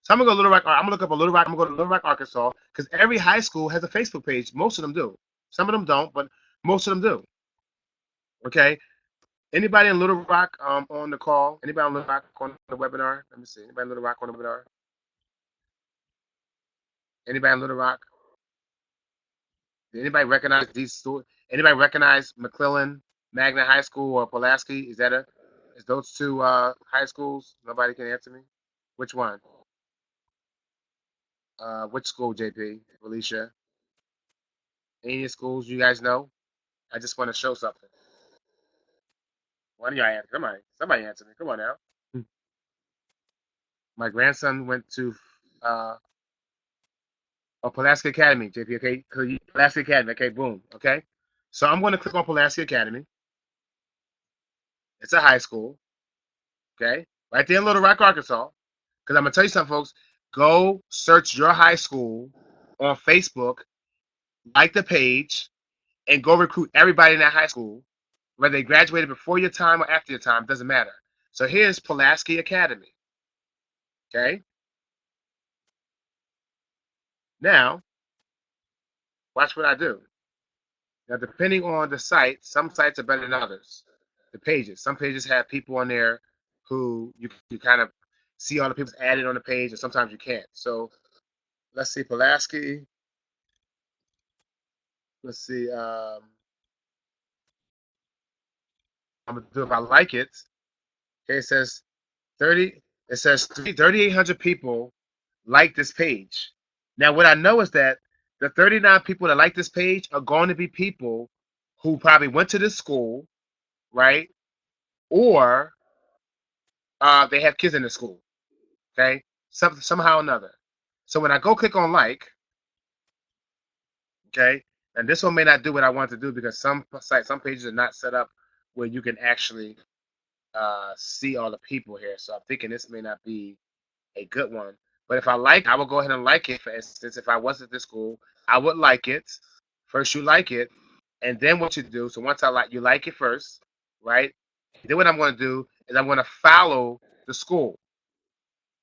So I'm gonna go to Little Rock. I'm gonna look up a Little Rock. I'm gonna go to Little Rock, Arkansas, because every high school has a Facebook page. Most of them do. Some of them don't, but most of them do. Okay. Anybody in Little Rock on the call? Anybody in Little Rock on the webinar? Let me see. Anybody in Little Rock on the webinar? Anybody in Little Rock? Did anybody recognize these schools? Anybody recognize McClellan, Magna High School, or Pulaski? Is those two high schools? Nobody can answer me. Which one? Which school, JP? Alicia? Any schools you guys know? I just want to show something. One of y'all answer. Somebody answer me. Come on now. My grandson went to uh, Pulaski Academy, JP. Okay, Pulaski Academy. Okay, boom. Okay, so I'm going to click on Pulaski Academy. It's a high school. Okay, right there in Little Rock, Arkansas. Because I'm gonna tell you something, folks. Go search your high school on Facebook, like the page, and go recruit everybody in that high school, whether they graduated before your time or after your time, doesn't matter. So here's Pulaski Academy. Okay. Now, watch what I do. Now, depending on the site, some sites are better than others. The pages. Some pages have people on there who you kind of see all the people's added on the page, and sometimes you can't. So let's see, Pulaski. Let's see. I'm gonna do if I like it. Okay, it says 30. It says 3,800 people like this page. Now, what I know is that the 39 people that like this page are going to be people who probably went to this school, right? Or they have kids in the school. Okay, somehow or another. So when I go click on like, okay, and this one may not do what I want to do because some sites, some pages are not set up where you can actually see all the people here. So I'm thinking this may not be a good one. But if I like, I will go ahead and like it. For instance, if I was at this school, I would like it. First, you like it, and then what you do. So once you like it first, right? Then what I'm going to do is I'm going to follow the school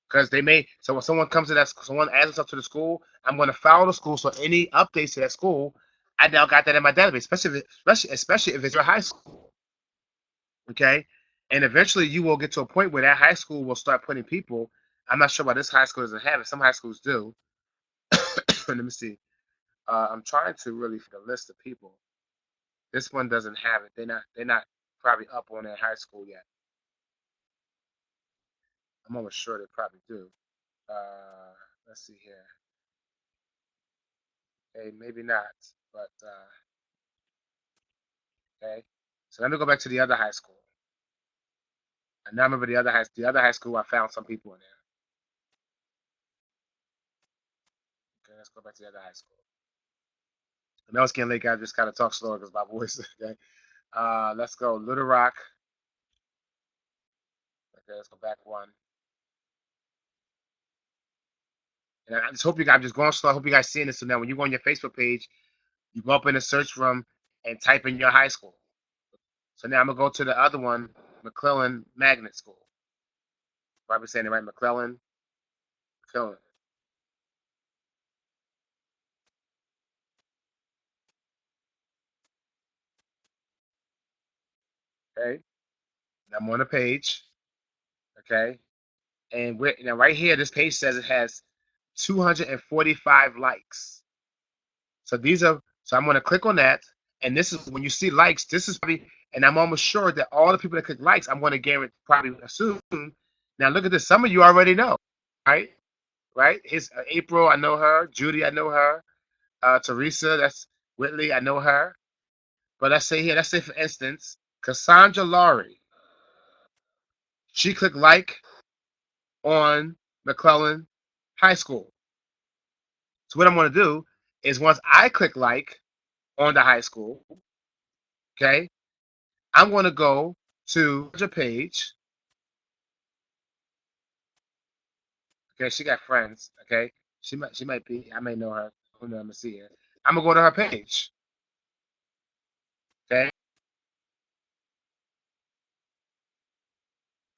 because they may. So when someone comes to someone adds themselves to the school, I'm going to follow the school. So any updates to that school, I now got that in my database, especially if it's your high school. Okay, and eventually you will get to a point where that high school will start putting people. I'm not sure why this high school doesn't have it. Some high schools do. Let me see. I'm trying to really find a list of people. This one doesn't have it. They're not probably up on that high school yet. I'm almost sure they probably do. Let's see here. Hey, maybe not, but okay. So let me go back to the other high school. And now I remember the other high school. I found some people in there. Okay, let's go back to the other high school. I know it's getting late, guys. Just gotta talk slower because my voice. Okay. Let's go Little Rock. Okay, let's go back one. And I just hope you guys, I'm just going slow. I hope you guys seeing this. So now when you go on your Facebook page, you go up in the search room and type in your high school. So now I'm gonna go to the other one, McClellan Magnet School. Probably saying it right, McClellan. McClellan. Okay. And I'm on the page. Okay. And we're now right here, this page says it has 245 likes. So these are so I'm gonna click on that. And this is when you see likes, this is probably and I'm almost sure that all the people that click likes, I'm gonna guarantee probably assume. Now look at this. Some of you already know, right? Right? His April, I know her. Judy, I know her. Teresa, that's Whitley, I know her. But let's say for instance, Cassandra Laurie. She clicked like on McClellan High School. So what I'm going to do is once I click like on the high school, okay, I'm going to go to the page. Okay, she got friends. Okay, she might be. I may know her. Who knows? I'm gonna see her. I'm gonna go to her page. Okay,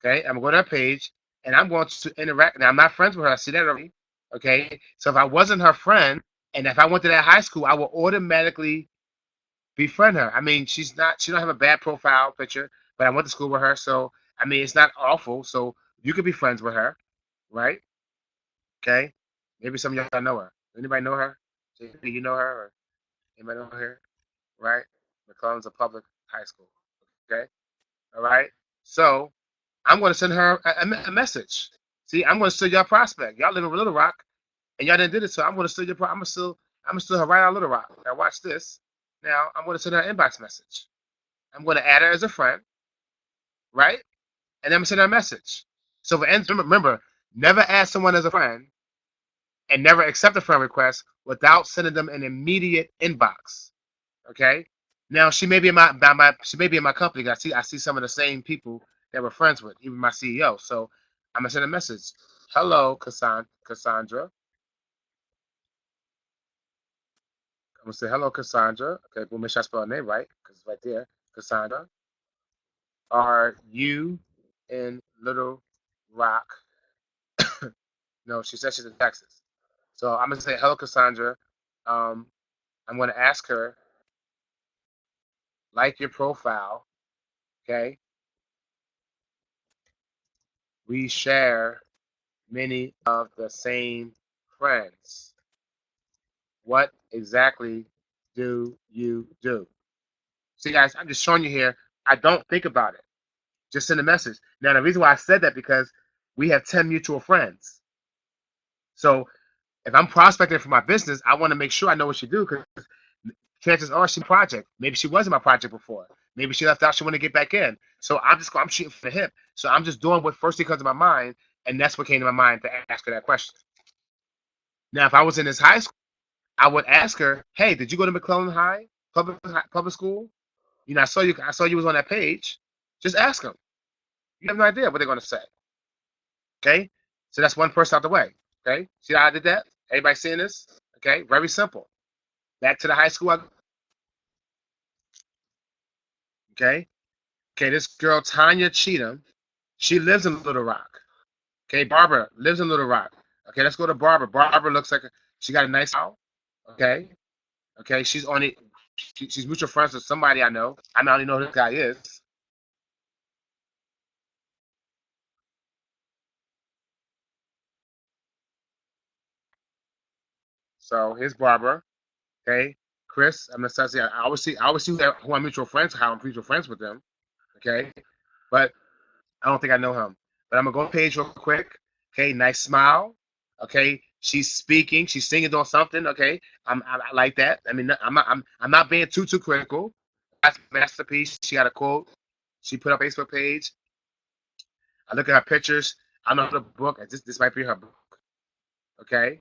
okay, I'm gonna go to her page, and I'm going to interact. Now I'm not friends with her. I see that already. Okay, so if I wasn't her friend, and if I went to that high school, I will automatically befriend her. I mean, she don't have a bad profile picture, but I went to school with her, so I mean, it's not awful. So you could be friends with her, right? Okay. Maybe some of y'all know her. Anybody know her? Do you know her? Or anybody know her? Right? McClellan's a public high school. Okay. All right. So I'm going to send her a message. See, I'm going to steal your prospect. Y'all live in Little Rock, and y'all didn't do it, so I'm going to steal your. I'm gonna steal her right out of Little Rock. Now watch this. Now I'm going to send her an inbox message. I'm going to add her as a friend, right? And then I'm going to send her a message. So for remember, never add someone as a friend and never accept a friend request without sending them an immediate inbox. Okay. Now she may be in she may be in my company. I see some of the same people that we're friends with, even my CEO. So I'm gonna send a message. Hello, Cassandra. I'm gonna say hello, Cassandra. Okay, we'll make sure I spell her name right because it's right there. Cassandra, are you in Little Rock? No, she said she's in Texas. So I'm gonna say hello, Cassandra. Um, I'm gonna ask her like your profile. Okay, we share many of the same friends. What exactly do you do? See, guys, I'm just showing you here. I don't think about it. Just send a message. Now, the reason why I said that because we have 10 mutual friends. So if I'm prospecting for my business, I want to make sure I know what she do because chances are she's project. Maybe she was in my project before. Maybe she left out. She want to get back in. So I'm shooting for the hip. So I'm just doing what first thing comes to my mind, and that's what came to my mind to ask her that question. Now, if I was in this high school, I would ask her, "Hey, did you go to McClellan High public school? You know, I saw you was on that page. Just ask them. You have no idea what they're going to say. Okay, so that's one person out the way. Okay, see how I did that? Everybody seeing this? Okay, very simple. Back to the high school. Okay, okay. This girl Tanya Cheatham, she lives in Little Rock. Okay, Barbara lives in Little Rock. Okay, let's go to Barbara. Barbara looks like she got a nice house. Okay, okay. She's on it. She's mutual friends with somebody I know. I don't even know who this guy is. So here's Barbara. Okay, Chris. I'm gonna say I always see who I'm mutual friends, how I'm mutual friends with them. Okay, but I don't think I know him. But I'm gonna go on page real quick. Okay, nice smile. Okay, she's speaking, she's singing, doing something. Okay, I like that. I mean, I'm not being too critical. masterpiece. She got a quote. She put up a Facebook page. I look at her pictures. I know the book. This might be her book. Okay.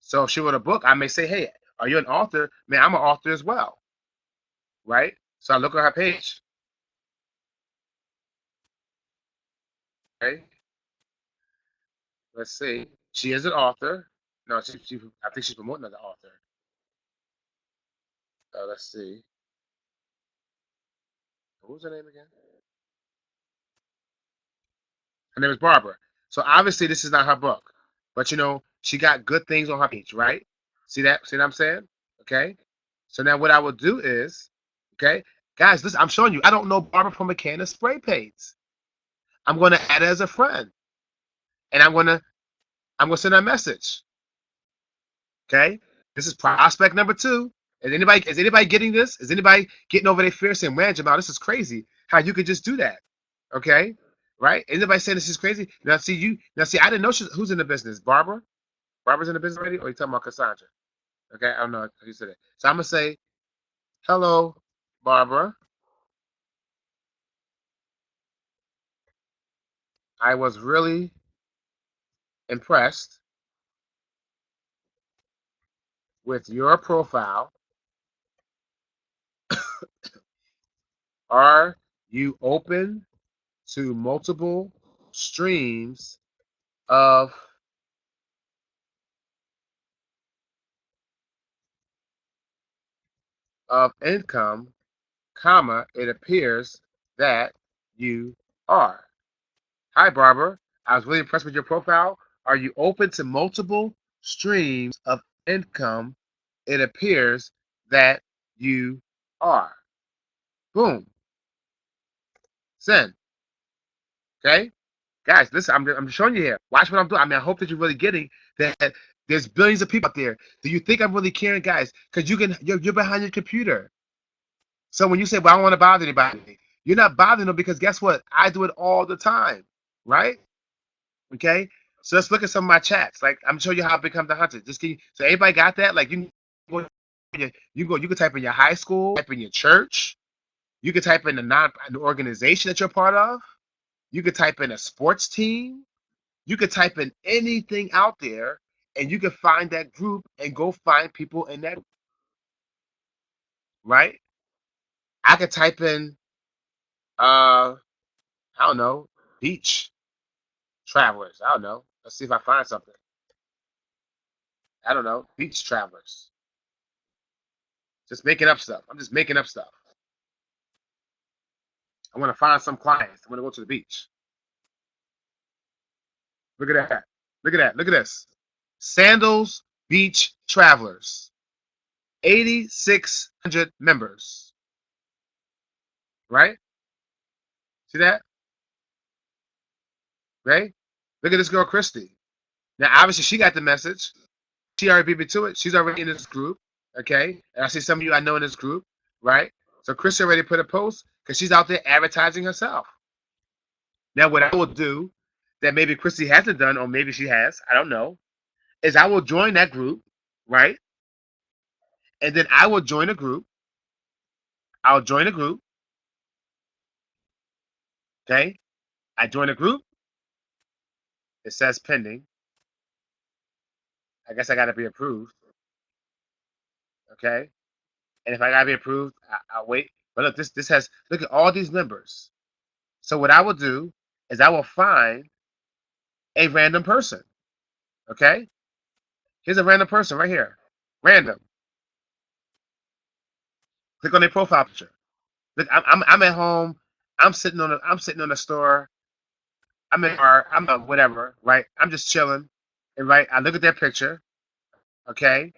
So if she wrote a book, I may say, hey, are you an author? Man, I'm an author as well. Right? So I look at her page. Okay. Let's see. She is an author. No, I think she's promoting as an author. Let's see. What was her name again? Her name is Barbara. So obviously this is not her book, but she got good things on her page, right? See that? See what I'm saying? Okay. So now what I will do is, okay, guys, listen, I'm showing you. I don't know Barbara from a can of spray paints. I'm going to add her as a friend, and I'm gonna send her a message. Okay. This is prospect number 2. Is anybody getting this? Is anybody getting over their fear saying, man, Jamal, this is crazy how you could just do that? Okay. Right? Anybody saying this is crazy? Now see, I didn't know who's in the business. Barbara's in the business already, or you talking about Cassandra? Okay, I don't know how you said it. So I'm gonna say, hello, Barbara. I was really impressed with your profile. Are you open to multiple streams of income, comma, it appears that you are. Hi, Barbara. I was really impressed with your profile. Are you open to multiple streams of income? It appears that you are. Boom. Send. Okay? Guys, listen, I'm showing you here. Watch what I'm doing. I mean, I hope that you're really getting that there's billions of people out there. Do you think I'm really caring, guys? Because you're behind your computer. So when you say, well, I don't want to bother anybody, you're not bothering them because guess what? I do it all the time. Right? Okay? So let's look at some of my chats. Like I'm showing you how I become the hunter. So everybody got that? Like you can you can type in your high school, type in your church, you can type in the organization that you're part of, you could type in a sports team, you could type in anything out there, and you can find that group and go find people in that, right? I could type in I don't know, beach travelers. I don't know. Let's see if I find something. I don't know, beach travelers. Just making up stuff. I'm just making up stuff. I want to find some clients. I want to go to the beach. Look at that. Look at that. Look at this. Sandals Beach Travelers. 8,600 members. Right? See that? Right? Look at this girl, Christy. Now, obviously, she got the message. She already beat me to it. She's already in this group. Okay? And I see some of you I know in this group. Right? So Christy already put a post because she's out there advertising herself. Now, what I will do that maybe Christy hasn't done, or maybe she has, I don't know, is I will join that group, right? And then I will join a group. I'll join a group. Okay? I join a group. It says pending. I guess I got to be approved. Okay? And if I got to be approved, I'll wait. But look, look at all these members. So what I will do is I will find a random person. Okay? Here's a random person right here. Random. Click on their profile picture. Look, I'm at home. I'm sitting on the store. I'm in art. I'm a whatever, right? I'm just chilling. And right, I look at that picture. Okay.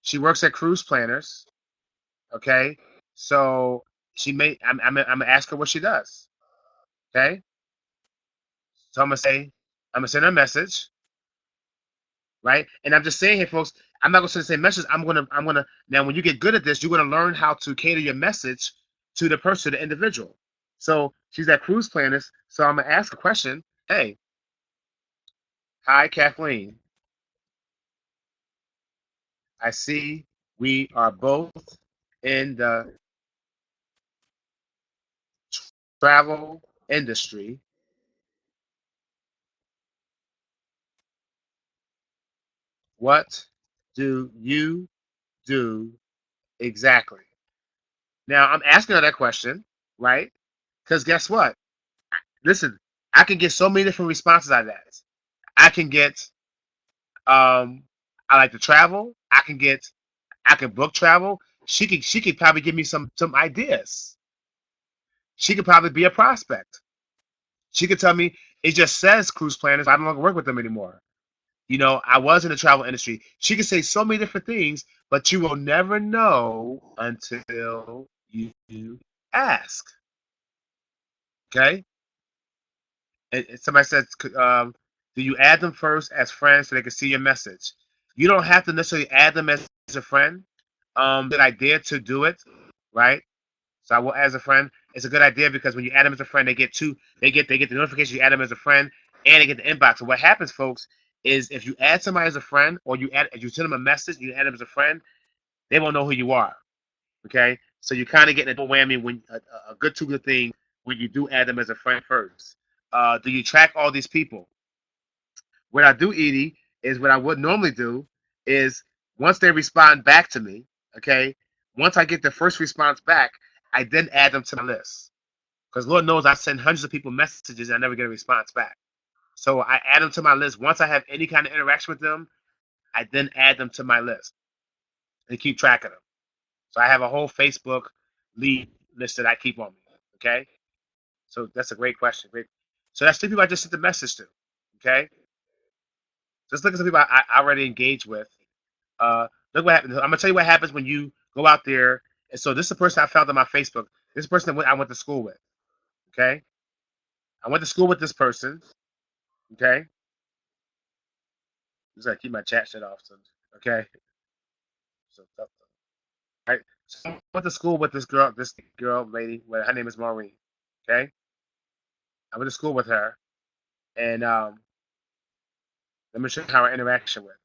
She works at Cruise Planners. Okay. So I'm gonna ask her what she does. Okay. So I'm gonna send her a message, right? And I'm just saying here, folks, I'm not gonna send the same message. I'm gonna now when you get good at this, you're gonna learn how to cater your message to the person, the individual. So she's at Cruise Planners. So I'm gonna ask a question. Hey, hi Kathleen. I see we are both in the travel industry, what do you do exactly? Now, I'm asking her that question, right? Because guess what? Listen, I can get so many different responses out of that. I can get, I like to travel. I can book travel. She could probably give me some ideas. She could probably be a prospect. She could tell me it just says cruise planners. I don't longer work with them anymore. I was in the travel industry. She could say so many different things, but you will never know until you ask. Okay? And somebody says, do you add them first as friends so they can see your message? You don't have to necessarily add them as a friend. Good idea to do it, right? So I will add as a friend. It's a good idea because when you add them as a friend, they get the notification you add them as a friend, and they get the inbox. So what happens, folks, is if you add somebody as a friend, or you send them a message, you add them as a friend, they won't know who you are. Okay, so you kind of get a double whammy when a good two good thing when you do add them as a friend first. Do you track all these people? What I do, Edie, is what I would normally do is once they respond back to me, okay, once I get the first response back, I then add them to my list. Because Lord knows I send hundreds of people messages and I never get a response back. So I add them to my list. Once I have any kind of interaction with them, I then add them to my list and keep track of them. So I have a whole Facebook lead list that I keep on me. Okay. So that's a great question. Great. So that's three people I just sent the message to. Okay. Just look at some people I already engaged with. Look what happens. I'm gonna tell you what happens when you go out there. And so this is the person I found on my Facebook. This person that I went to school with. Okay. I went to school with this person. Okay. Just gotta keep my chat shut off. So, okay. So, all right. So I went to school with this girl, lady. Well, her name is Maureen. Okay. I went to school with her, and let me show you how our interaction went.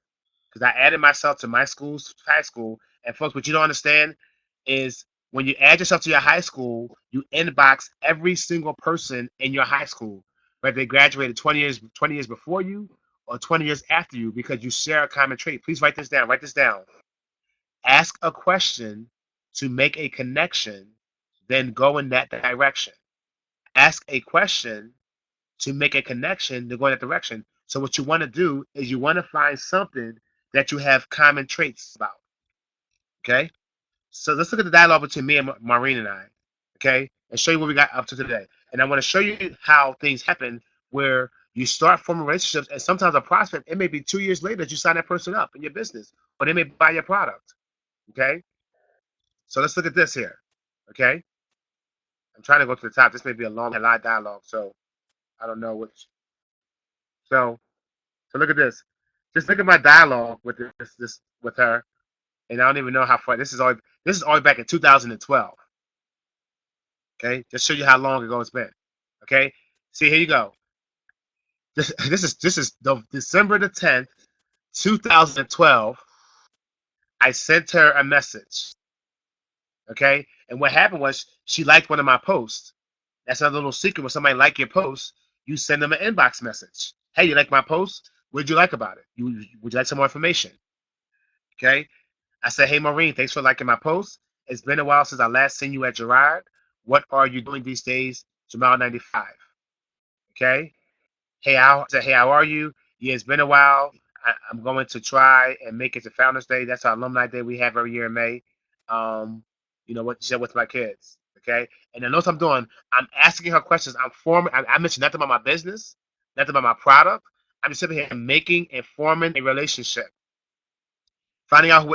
Because I added myself to my school's high school, and folks, what you don't understand is when you add yourself to your high school, you inbox every single person in your high school, whether they graduated 20 years before you or 20 years after you, because you share a common trait. Please write this down. Write this down. Ask a question to make a connection, then go in that direction. Ask a question to make a connection to go in that direction. So what you want to do is you want to find something that you have common traits about. Okay? So let's look at the dialogue between me and Maureen and I. Okay? And show you what we got up to today. And I want to show you how things happen where you start forming relationships, and sometimes a prospect, it may be 2 years later that you sign that person up in your business, or they may buy your product. Okay? So let's look at this here. Okay? I'm trying to go to the top. This may be a long live dialogue, so I don't know which. So look at this. Just look at my dialogue with this with her, and I don't even know how far. This is all back in 2012. Okay, just show you how long ago it's been. Okay, see here you go. This is December the 10th, 2012. I sent her a message. Okay, and what happened was she liked one of my posts. That's another little secret. When somebody like your post, you send them an inbox message. Hey, you like my post? What did you like about it? Would you like some more information? Okay. I said, hey, Maureen, thanks for liking my post. It's been a while since I last seen you at Gerard. What are you doing these days? Jamal 95. Okay. Hey, how are you? Yeah, it's been a while. I'm going to try and make it to Founders Day. That's our alumni day we have every year in May. What you said with my kids. Okay. And the notes I'm doing, I'm asking her questions. I mentioned nothing about my business, nothing about my product. I'm just sitting here making and forming a relationship, finding out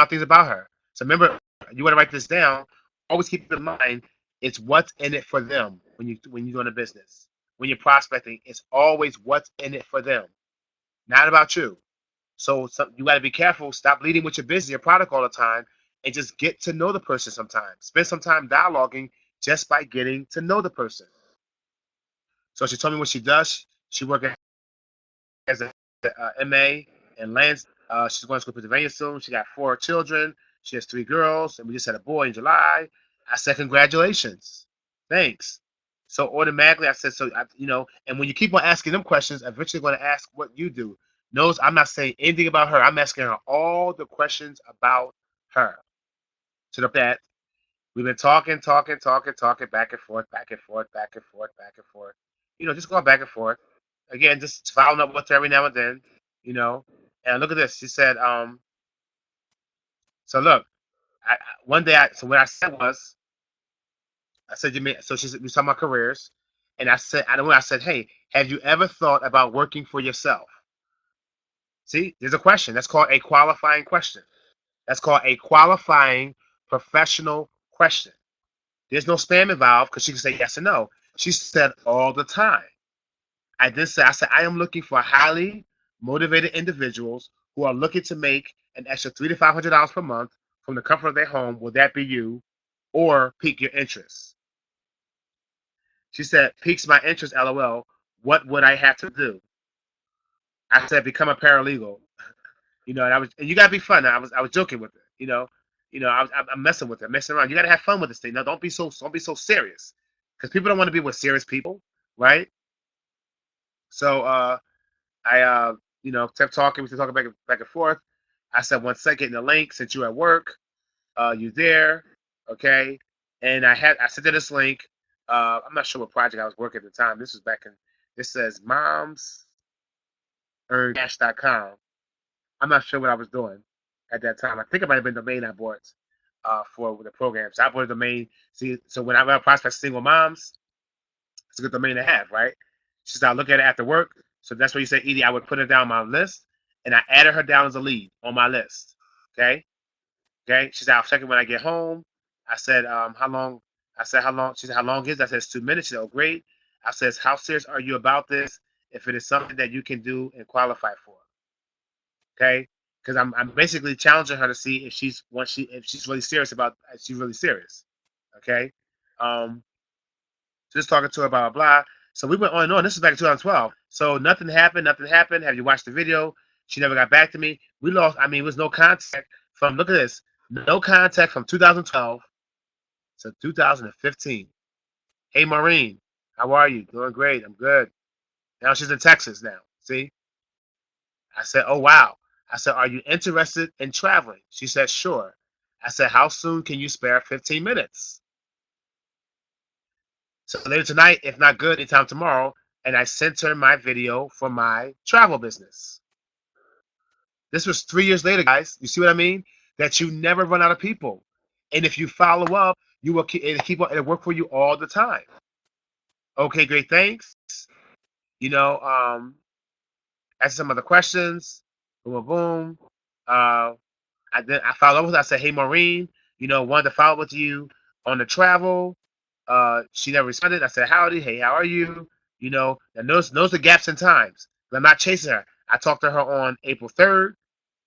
things about her. So remember, you want to write this down. Always keep in mind, it's what's in it for them when you're doing a business. When you're prospecting, it's always what's in it for them, not about you. So you got to be careful. Stop leading with your business, your product all the time, and just get to know the person sometimes. Spend some time dialoguing just by getting to know the person. So she told me what she does. She works as a MA in lands. She's going to school in Pennsylvania soon. She got 4 children. She has 3 girls, and we just had a boy in July. I said, congratulations. Thanks. So automatically I said, so, and when you keep on asking them questions, eventually they're going to ask what you do. Notice I'm not saying anything about her. I'm asking her all the questions about her. To the that we've been talking, back and forth, back and forth, back and forth, back and forth. Just going back and forth. Again, just following up with her every now and then. You know, and look at this. She said, so look, one day, so what I said was, I said, you mean, so she said, we talking about careers. And I said, hey, have you ever thought about working for yourself? See, there's a question. That's called a qualifying question. That's called a qualifying professional question. There's no spam involved because she can say yes or no. She said all the time. I said, I am looking for highly motivated individuals who are looking to make an extra $300 to $500 per month from the comfort of their home. Will that be you? Or pique your interest? She said, piques my interest, LOL. What would I have to do? I said, become a paralegal. And you gotta be fun. I was joking with it. I'm messing with it, messing around. You gotta have fun with this thing. No, don't be so serious, because people don't want to be with serious people, right? So I kept talking. We kept talking back and forth. I said, one second, the link, since you're at work, you there, okay? And I sent her this link. I'm not sure what project I was working at the time. This was back in. This says momsearncash.com. I'm not sure what I was doing at that time. I think it might have been the domain I bought for the program. So I bought a domain. See, so when I prospect single moms, it's a good domain to have, right? She said, I'll look at it after work. So that's why you said, Edie, I would put her down on my list, and I added her down as a lead on my list. Okay? Okay? She said, I'll check it when I get home. I said, how long? I said, how long? She said, how long is it? I said, it's 2 minutes. She said, oh, great. I said, how serious are you about this if it is something that you can do and qualify for? Okay? Because I'm basically challenging her to see if she's really serious about, if she's really serious. Okay? Just talking to her, blah, blah, blah. So we went on and on. This is back in 2012. So nothing happened. Have you watched the video? She never got back to me. We lost, it was no contact from, look at this, no contact from 2012 to 2015. Hey, Maureen, how are you? Doing great. I'm good. Now she's in Texas now. See? I said, oh, wow. I said, are you interested in traveling? She said, sure. I said, how soon can you spare 15 minutes? So later tonight, if not good, anytime tomorrow, and I sent her my video for my travel business. This was 3 years later, guys. You see what I mean? That you never run out of people. And if you follow up, you will it'll work for you all the time. Okay, great, thanks. Ask some other questions. Boom, boom. I followed up with her. I said, hey, Maureen, wanted to follow up with you on the travel. She never responded. I said, howdy, hey, how are you? And notice the gaps in times. I'm not chasing her. I talked to her on April 3rd,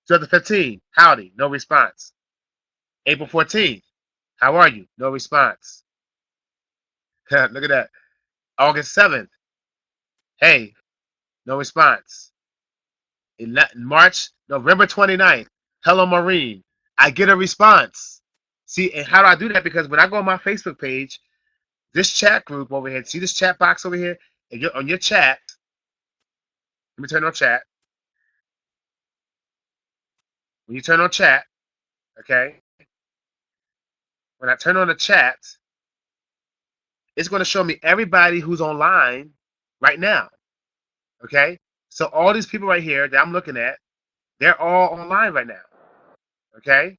2015. Howdy, no response. April 14th, how are you? No response. Look at that. August 7th, hey, no response. November 29th, hello, Maureen. I get a response. See, and how do I do that? Because when I go on my Facebook page, this chat group over here, see this chat box over here? And you're on your chat. Let me turn on chat. When you turn on chat, okay? When I turn on the chat, it's going to show me everybody who's online right now, okay? So all these people right here that I'm looking at, they're all online right now, okay?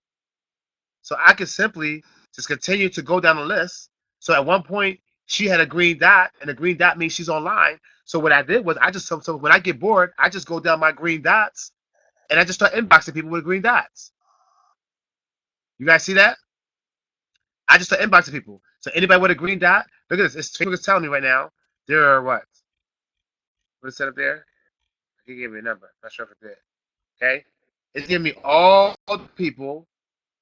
So I can simply just continue to go down the list. So at one point, she had a green dot, and a green dot means she's online. So what I did was so when I get bored, I just go down my green dots, and I just start inboxing people with green dots. You guys see that? I just start inboxing people. So anybody with a green dot, look at this. Facebook is telling me right now there are what? What is that up there? I can give me a number. Not sure if it did. Okay, it's giving me all the people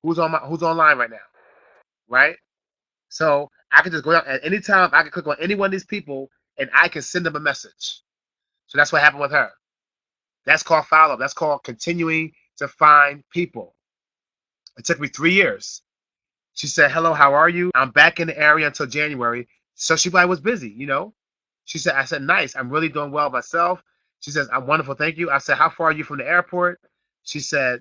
who's online right now, right? So I can just go out at any time. I can click on any one of these people, and I can send them a message. So that's what happened with her. That's called follow-up. That's called continuing to find people. It took me 3 years. She said, hello, how are you? I'm back in the area until January. So she probably was busy, you know. She said, I said, nice. I'm really doing well myself. She says, I'm wonderful. Thank you. I said, how far are you from the airport? She said,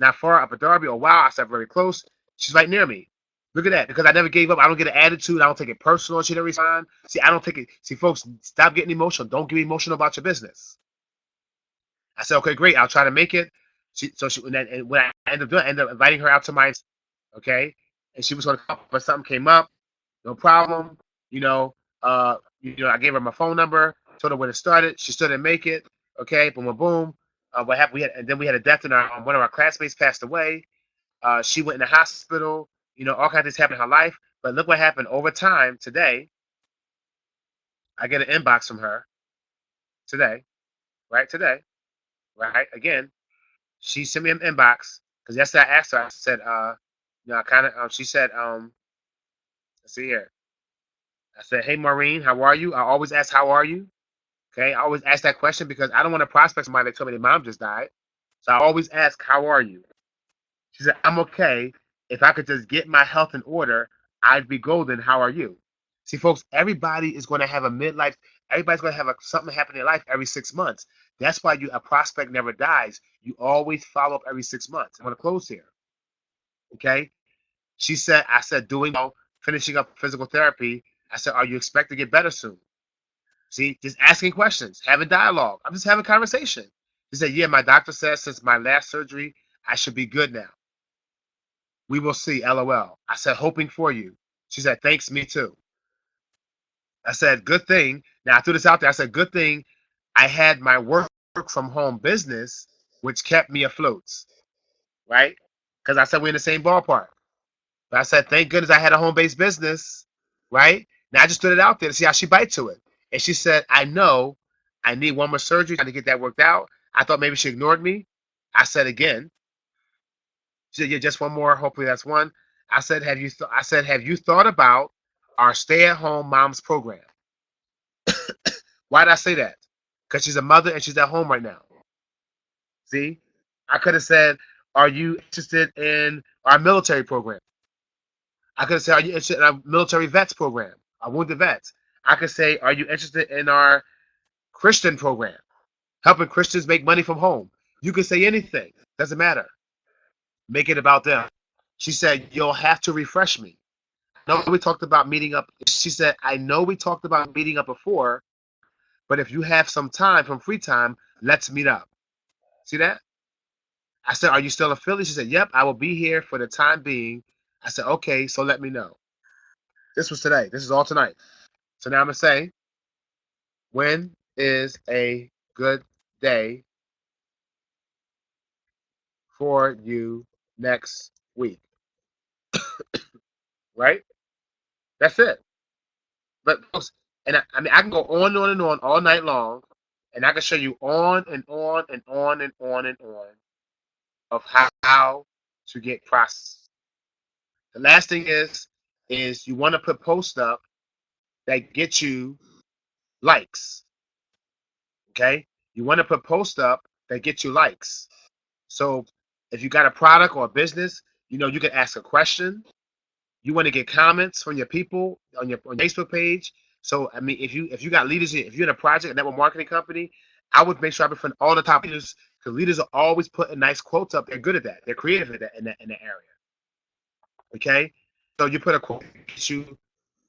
not far, up at Derby. Oh, wow. I said, very close. She's right near me. Look at that. Because I never gave up. I don't get an attitude. I don't take it personal. She didn't respond. See, I don't take it. See, folks, stop getting emotional. Don't get emotional about your business. I said, okay, great. I'll try to make it. And when I ended up doing, I ended up inviting her out to my, okay, and she was going to come, but something came up. No problem. You know, I gave her my phone number, told her when it started. She still didn't make it. Okay, boom, boom, boom. What happened? And then we had a death in our. One of our classmates passed away. She went in the hospital. You know, all kinds of things happened in her life. But look what happened over time. Today, I get an inbox from her. Today, right? Today, right? Again, she sent me an inbox because yesterday I asked her. I said, I kind of. She said, let's see here. I said, hey, Maureen, how are you? I always ask, how are you? Okay, I always ask that question because I don't want to prospect somebody that told me their mom just died. So I always ask, how are you? She said, I'm okay. If I could just get my health in order, I'd be golden. How are you? See, folks, everybody is going to have a midlife. Everybody's going to have something happen in their life every 6 months. That's why a prospect never dies. You always follow up every 6 months. I'm going to close here. Okay. I said, doing well, finishing up physical therapy. I said, are you expect to get better soon? See, just asking questions, having dialogue. I'm just having conversation. He said, yeah, my doctor says since my last surgery, I should be good now. We will see, LOL. I said, hoping for you. She said, thanks, me too. I said, good thing. Now, I threw this out there. I said, good thing I had my work from home business, which kept me afloat, right? Because I said, we're in the same ballpark. But I said, thank goodness I had a home based business, right? Now, I just threw it out there to see how she bites to it. And she said, I know I need one more surgery, trying to get that worked out. I thought maybe she ignored me. I said again. She said, yeah, just one more. Hopefully that's one. I said, have you thought about our stay-at-home moms program? Why did I say that? Because she's a mother and she's at home right now. See? I could have said, are you interested in our military program? I could say, are you interested in our military vets program, our wounded vets? I could say, are you interested in our Christian program, helping Christians make money from home? You could say anything. Doesn't matter. Make it about them. She said, you'll have to refresh me. I know we talked about meeting up. She said, I know we talked about meeting up before, but if you have some time from free time, let's meet up. See that? I said, are you still in Philly? She said, yep, I will be here for the time being. I said, okay, so let me know. This was today. This is all tonight. So now I'm going to say, when is a good day for you next week? Right? That's it. But folks, I mean, I can go on and on all night long, and I can show you on and on and on and on and on of how to get processed. The last thing is you want to put posts up that get you likes. Okay? You want to put posts up that get you likes. So if you got a product or a business, you can ask a question. You want to get comments from your people on your Facebook page. So I mean, if you got leaders, if you're in a project, a network marketing company, I would make sure I befriend all the top leaders because leaders are always putting nice quotes up. They're good at that. They're creative at that in that area. Okay, so you put a quote, get you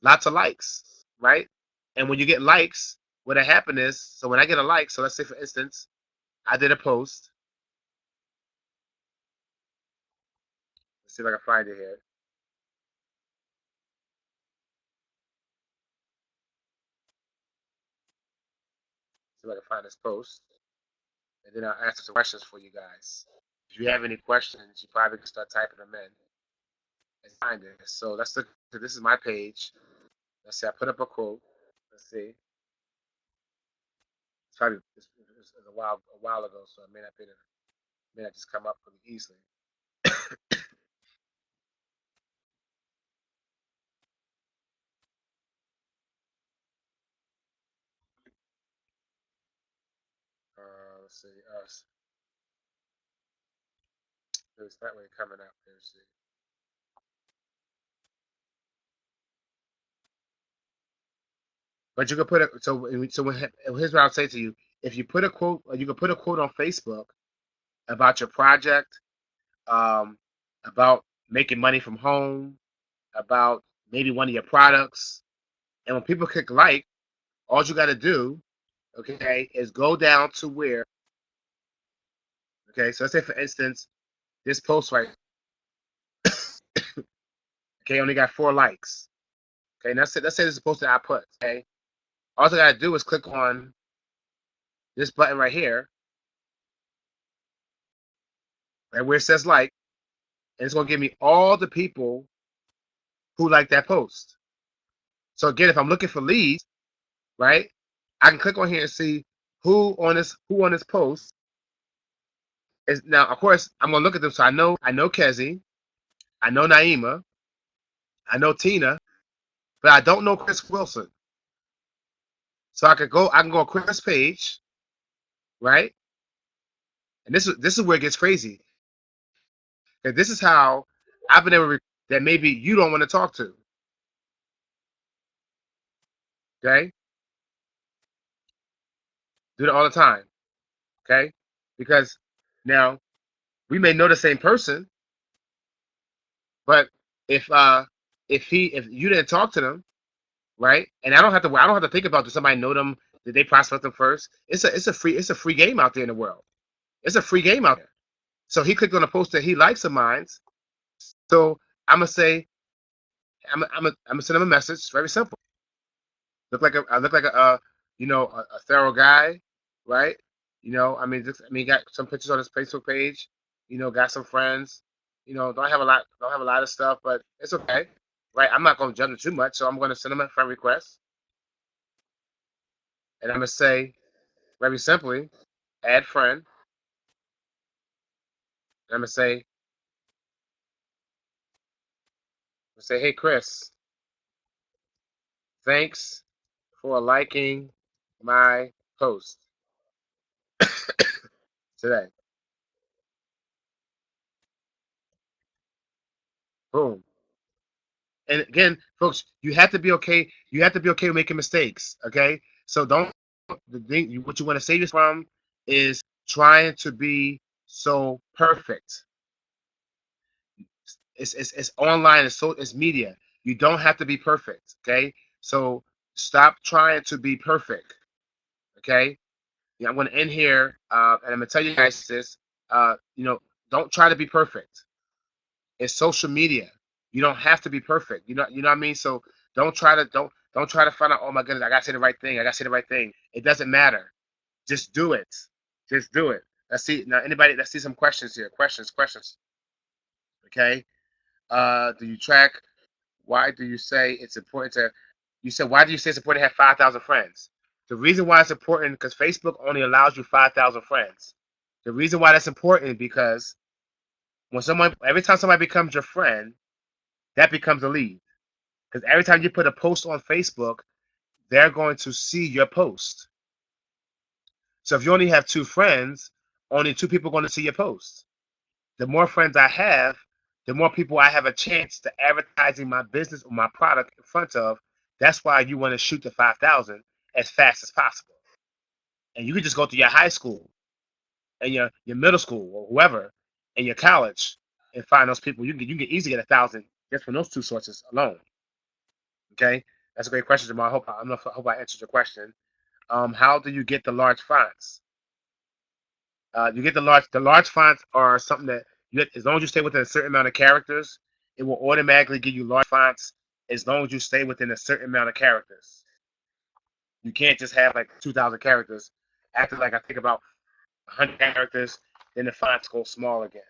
lots of likes, right? And when you get likes, what'll happen is, so when I get a like, so let's say for instance, I did a post. Let's see if I can find it here. See if I can find this post, and then I'll answer some questions for you guys. If you have any questions, you probably can start typing them in and find it. So let's look. This is my page. Let's see. I put up a quote. Let's see. It's probably it's a while ago, so it may not just come up pretty easily. Let's see. It's not really coming up. Let's see. But you could put it. Here's what I'll say to you: if you put a quote, you could put a quote on Facebook about your project, um, about making money from home, about maybe one of your products, and when people click like, all you got to do, okay, is go down to where, okay. So let's say, for instance, this post right, okay, only got 4 likes. Okay, and let's say this is post that I put. Okay, all I got to do is click on this button right here, right where it says like, and it's gonna give me all the people who like that post. So again, if I'm looking for leads, right, I can click on here and see who on this post is. Now, of course, I'm gonna look at them, so I know Kezi, I know Naima, I know Tina, but I don't know Chris Wilson. So I can go Chris page, right? And this is where it gets crazy. And this is how I've been able to, that maybe you don't want to talk to. Okay? Do that all the time. Okay? Because now we may know the same person, but if if you didn't talk to them, right? And I don't have to think about, does somebody know them? Did they prospect them first? It's a free game out there in the world. It's a free game out there. So he clicked on a post that he likes of mine. So I'm gonna say, I'm gonna send him a message. It's very simple. I look like a thorough guy, right? He got some pictures on his Facebook page. Got some friends. Don't have a lot of stuff, but it's okay, right? I'm not gonna judge him too much, so I'm gonna send him a friend request, and I'm gonna say very simply, add friend. And I'm gonna say, hey Chris, thanks for liking my post today. Boom. And again, folks, you have to be okay. You have to be okay with making mistakes. Okay, so don't. What you want to save this from is trying to be so perfect. It's online. It's media. You don't have to be perfect. Okay, so stop trying to be perfect. Okay, I'm going to end here, and I'm going to tell you guys this. Uh, you know, don't try to be perfect. It's social media. You don't have to be perfect. You know what I mean? So don't try to find out, oh my goodness, I gotta say the right thing. I gotta say the right thing. It doesn't matter. Just do it. Just do it. Let's see some questions here. Questions. Okay. Do you track, why do you say it's important to you said why do you say it's important to have 5,000 friends? The reason why it's important, because Facebook only allows you 5,000 friends. The reason why that's important, because every time somebody becomes your friend, that becomes a lead. Because every time you put a post on Facebook, they're going to see your post. So if you only have 2 friends, only 2 people are going to see your post. The more friends I have, the more people I have a chance to advertising my business or my product in front of. That's why you want to shoot to 5,000 as fast as possible. And you can just go to your high school and your middle school or whoever and your college and find those people. You can easily get 1,000 just from those 2 sources alone. Okay, that's a great question, Jamal. I hope I answered your question. How do you get the large fonts? You get the large fonts are something that as long as you stay within a certain amount of characters, it will automatically give you large fonts as long as you stay within a certain amount of characters. You can't just have like 2,000 characters. After, like, I think about 100 characters, then the fonts go small again.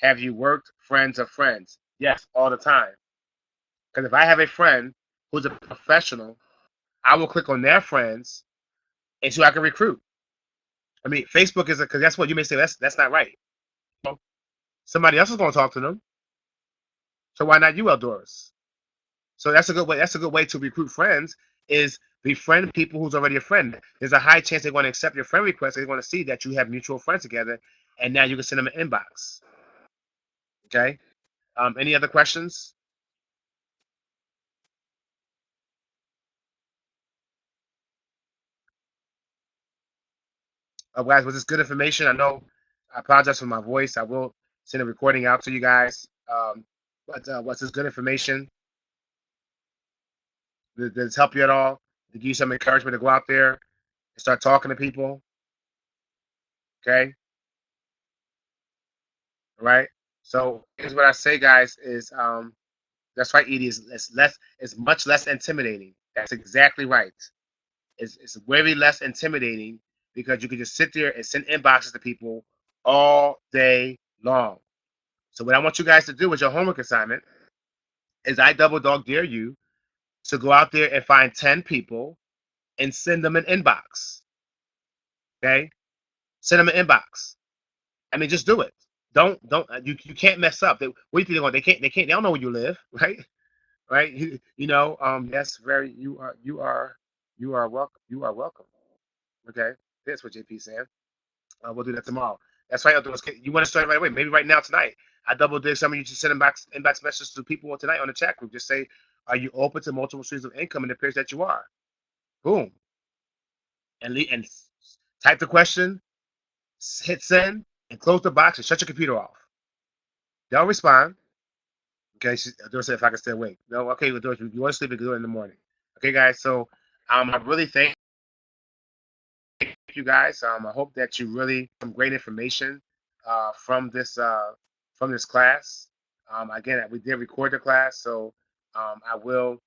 Have you worked friends of friends? Yes, all the time. Because if I have a friend who's a professional, I will click on their friends and so I can recruit. I mean, Facebook is because that's what you may say. That's not right. Somebody else is going to talk to them. So why not you, Eldorus? So that's a good way. That's a good way to recruit friends. Is befriend people who's already a friend. There's a high chance they're going to accept your friend request. They're going to see that you have mutual friends together, and now you can send them an inbox. Okay. Any other questions? Guys, was this good information? I know. I apologize for my voice. I will send a recording out to you guys. But was this good information? Did this help you at all? To give you some encouragement to go out there and start talking to people? Okay, all right. So here's what I say, guys: is that's right, Edie. It's much less intimidating. That's exactly right. It's very less intimidating because you can just sit there and send inboxes to people all day long. So what I want you guys to do with your homework assignment is I double dog dare you to go out there and find 10 people and send them an inbox. Okay? Send them an inbox. I mean, just do it. Don't you can't mess up. What do you think they don't know where you live, right? Right? Yes, very you are welcome. Okay? That's what JP saying. We'll do that tomorrow. That's right. You want to start right away? Maybe right now tonight. I double dare some of you to send inbox messages to people tonight on the chat group. Just say, "Are you open to multiple streams of income?" And it appears that you are. Boom, and type the question, hit send, and close the box and shut your computer off. They'll respond. Okay, Doris said if I can stay awake. No, okay, Doris, if you want to sleep, you can do it in the morning. Okay, guys. So, I really thank you guys. I hope that you really some great information from this class. Again, we did record the class, so I will